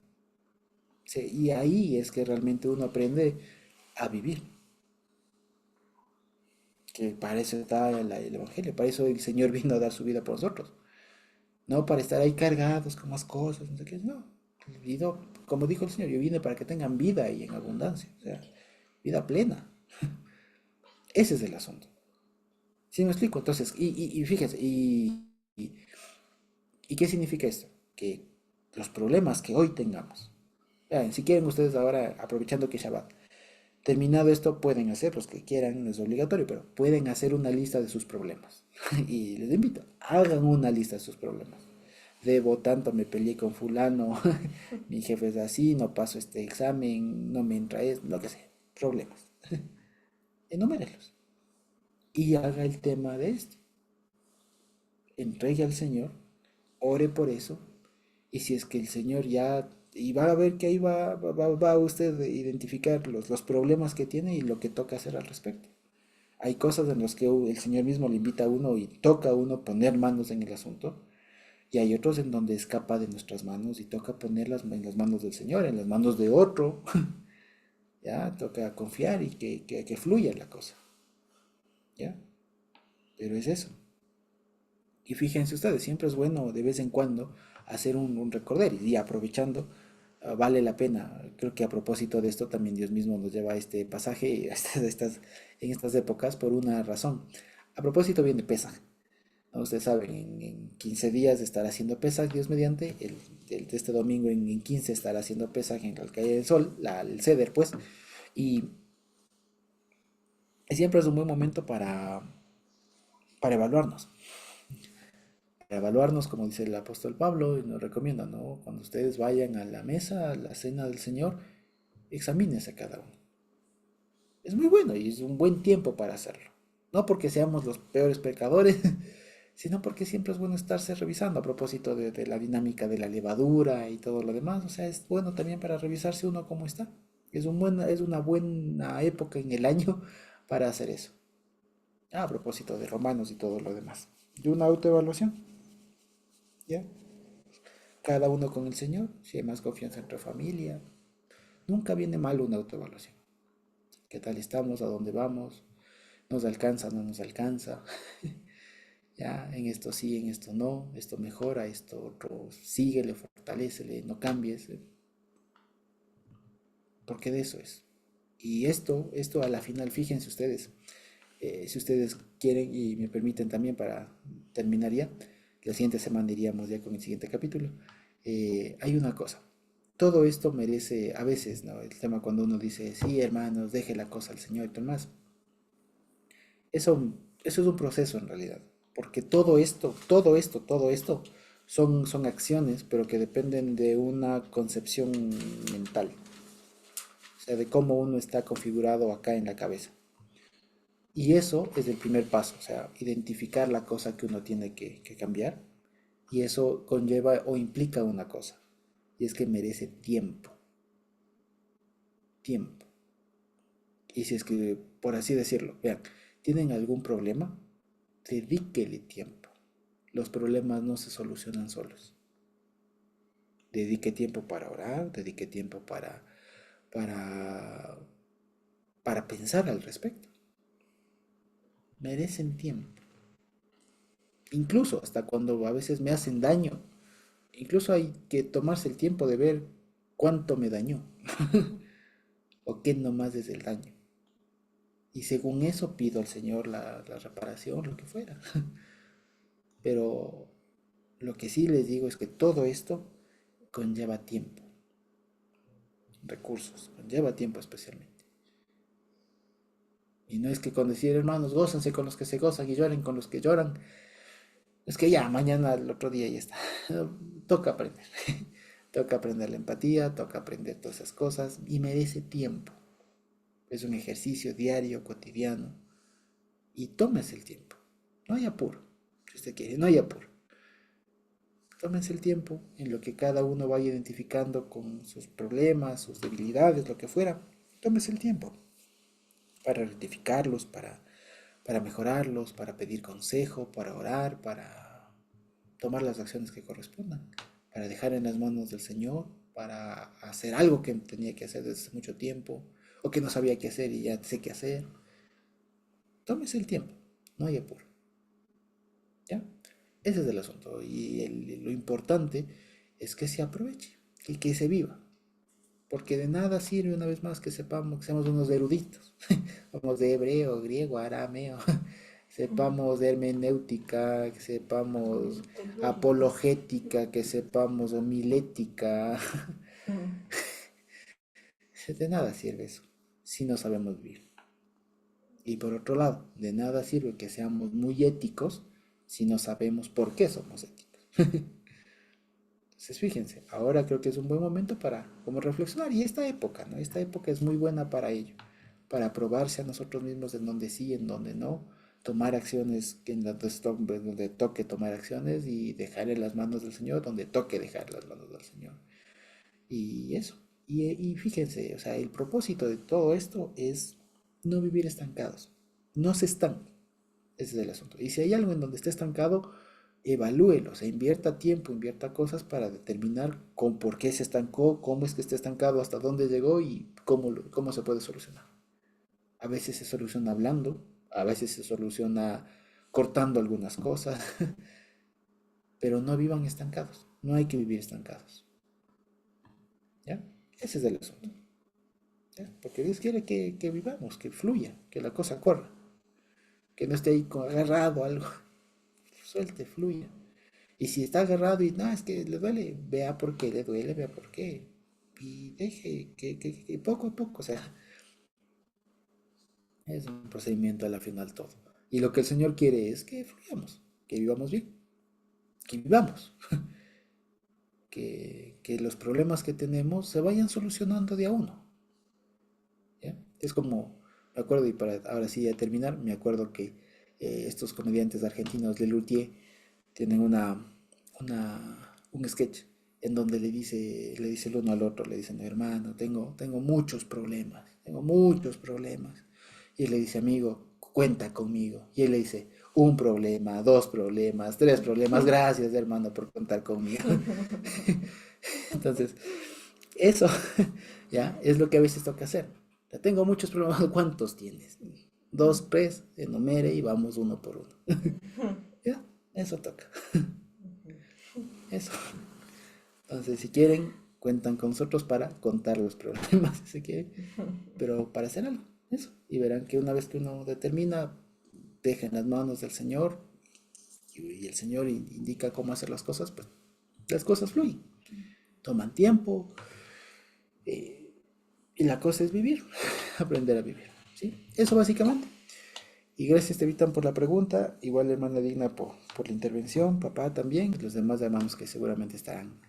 A: Y ahí es que realmente uno aprende a vivir, que para eso está el Evangelio, para eso el Señor vino a dar su vida por nosotros, no para estar ahí cargados con más cosas, no sé qué, no. Como dijo el Señor, yo vine para que tengan vida y en abundancia, o sea, vida plena. Ese es el asunto. ¿Sí me explico? Entonces, y fíjense, ¿y qué significa esto? Que los problemas que hoy tengamos, vean, si quieren ustedes ahora, aprovechando que es Shabbat, terminado esto, pueden hacer, los que quieran, no es obligatorio, pero pueden hacer una lista de sus problemas. Y les invito, hagan una lista de sus problemas. Debo tanto, me peleé con fulano, mi jefe es así, no paso este examen, no me entra esto, lo que sea, problemas. Enumérelos. Y haga el tema de esto. Entregue al Señor, ore por eso, y si es que el Señor ya, y va a ver que ahí va usted a identificar los problemas que tiene y lo que toca hacer al respecto. Hay cosas en las que el Señor mismo le invita a uno y toca a uno poner manos en el asunto, y hay otros en donde escapa de nuestras manos y toca ponerlas en las manos del Señor, en las manos de otro. Ya, toca confiar y que fluya la cosa. ¿Ya? Pero es eso. Y fíjense ustedes, siempre es bueno de vez en cuando hacer un recorder y aprovechando, vale la pena. Creo que a propósito de esto también Dios mismo nos lleva a este pasaje en estas épocas por una razón. A propósito bien de Pesaj, ¿no? Ustedes saben, en 15 días estará haciendo Pesaj, Dios mediante, de este domingo en 15 estará haciendo Pesaj en el calle del sol, el Seder pues, y siempre es un buen momento para evaluarnos. Evaluarnos, como dice el apóstol Pablo, y nos recomienda, ¿no? Cuando ustedes vayan a la mesa, a la cena del Señor, examínense a cada uno. Es muy bueno y es un buen tiempo para hacerlo. No porque seamos los peores pecadores, sino porque siempre es bueno estarse revisando a propósito de la dinámica de la levadura y todo lo demás. O sea, es bueno también para revisarse uno cómo está. Es una buena época en el año para hacer eso. A propósito de Romanos y todo lo demás. Y una autoevaluación, ¿ya? Cada uno con el Señor, si hay más confianza entre familia. Nunca viene mal una autoevaluación. ¿Qué tal estamos? ¿A dónde vamos? ¿Nos alcanza? ¿No nos alcanza? Ya, en esto sí, en esto no, esto mejora, esto otro, síguele, fortalécele, no cambies, porque de eso es. Y esto a la final, fíjense ustedes, si ustedes quieren y me permiten también para terminar ya, la siguiente semana iríamos ya con el siguiente capítulo, hay una cosa, todo esto merece, a veces, ¿no? El tema cuando uno dice, sí, hermanos, deje la cosa al Señor y todo más, eso es un proceso en realidad, porque todo esto son acciones, pero que dependen de una concepción mental, o sea, de cómo uno está configurado acá en la cabeza. Y eso es el primer paso, o sea, identificar la cosa que uno tiene que cambiar. Y eso conlleva o implica una cosa, y es que merece tiempo, tiempo. Y si es que, por así decirlo, vean, tienen algún problema, dedíquele tiempo. Los problemas no se solucionan solos. Dedique tiempo para orar, dedique tiempo para, para pensar al respecto. Merecen tiempo. Incluso hasta cuando a veces me hacen daño. Incluso hay que tomarse el tiempo de ver cuánto me dañó o qué nomás es el daño. Y según eso pido al Señor la reparación, lo que fuera. Pero lo que sí les digo es que todo esto conlleva tiempo, recursos, conlleva tiempo especialmente. Y no es que con decir, hermanos, gózanse con los que se gozan y lloren con los que lloran. Es que ya, mañana, el otro día ya está. Toca aprender. Toca aprender la empatía, toca aprender todas esas cosas y merece tiempo. Es un ejercicio diario, cotidiano. Y tómese el tiempo. No hay apuro. Si usted quiere, no hay apuro. Tómense el tiempo en lo que cada uno vaya identificando con sus problemas, sus debilidades, lo que fuera. Tómese el tiempo para rectificarlos, para mejorarlos, para pedir consejo, para orar, para tomar las acciones que correspondan, para dejar en las manos del Señor para hacer algo que tenía que hacer desde hace mucho tiempo, o que no sabía qué hacer y ya sé qué hacer. Tómese el tiempo, no hay apuro. ¿Ya? Ese es el asunto. Y lo importante es que se aproveche y que se viva. Porque de nada sirve una vez más que sepamos que seamos unos eruditos. Vamos de hebreo, griego, arameo. Sepamos de hermenéutica, que sepamos apologética, que sepamos homilética. De nada sirve eso si no sabemos vivir. Y por otro lado, de nada sirve que seamos muy éticos si no sabemos por qué somos éticos. Entonces, fíjense, ahora creo que es un buen momento para como reflexionar. Y esta época, ¿no? Esta época es muy buena para ello, para probarse a nosotros mismos en donde sí, en donde no, tomar acciones en donde toque tomar acciones y dejar en las manos del Señor donde toque dejar en las manos del Señor. Y eso. Y fíjense, o sea, el propósito de todo esto es no vivir estancados. No se estanquen. Ese es el asunto. Y si hay algo en donde esté estancado, evalúelo, o sea, invierta tiempo, invierta cosas para determinar con por qué se estancó, cómo es que está estancado, hasta dónde llegó y cómo se puede solucionar. A veces se soluciona hablando, a veces se soluciona cortando algunas cosas, pero no vivan estancados. No hay que vivir estancados. ¿Ya? Ese es el asunto. ¿Ya? Porque Dios quiere que vivamos, que fluya, que la cosa corra, que no esté ahí agarrado a algo. Suelte, fluya. Y si está agarrado y nada, es que le duele, vea por qué le duele, vea por qué. Y deje que poco a poco, o sea, es un procedimiento a la final todo. Y lo que el Señor quiere es que fluyamos, que vivamos bien, que vivamos, que los problemas que tenemos se vayan solucionando de a uno. ¿Ya? Es como, me acuerdo, y para ahora sí ya terminar, me acuerdo que estos comediantes argentinos, Lelutier, tienen un sketch en donde le dice el uno al otro, le dicen, hermano, tengo muchos problemas, tengo muchos problemas. Y él le dice, amigo, cuenta conmigo. Y él le dice, un problema, dos problemas, tres problemas, gracias hermano por contar conmigo. Entonces, eso, ya, es lo que a veces toca hacer. Ya tengo muchos problemas, ¿cuántos tienes? Dos, tres, enumere y vamos uno por uno. Ya, eso toca. Eso. Entonces, si quieren, cuentan con nosotros para contar los problemas, si quieren, pero para hacer algo, eso. Y verán que una vez que uno determina, deja en las manos del Señor y el Señor indica cómo hacer las cosas, pues las cosas fluyen. Toman tiempo y la cosa es vivir, aprender a vivir, ¿sí? Eso básicamente. Y gracias, Tevitan, por la pregunta. Igual, hermana Digna, por la intervención. Papá también. Y los demás hermanos que seguramente estarán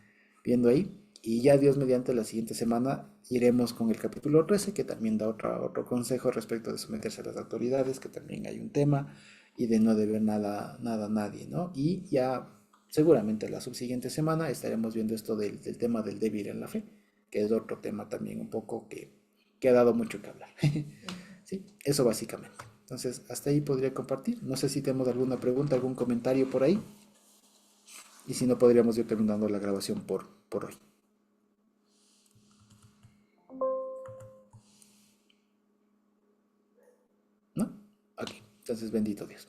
A: viendo ahí. Y ya Dios mediante la siguiente semana iremos con el capítulo 13, que también da otro consejo respecto de someterse a las autoridades, que también hay un tema, y de no deber nada a nadie, ¿no? Y ya seguramente la subsiguiente semana estaremos viendo esto del tema del débil en la fe, que es otro tema también un poco que ha dado mucho que hablar. Sí, eso básicamente. Entonces, hasta ahí podría compartir. No sé si tenemos alguna pregunta, algún comentario por ahí. Y si no, podríamos ir terminando la grabación por hoy. ¿No? Ok. Entonces, bendito Dios.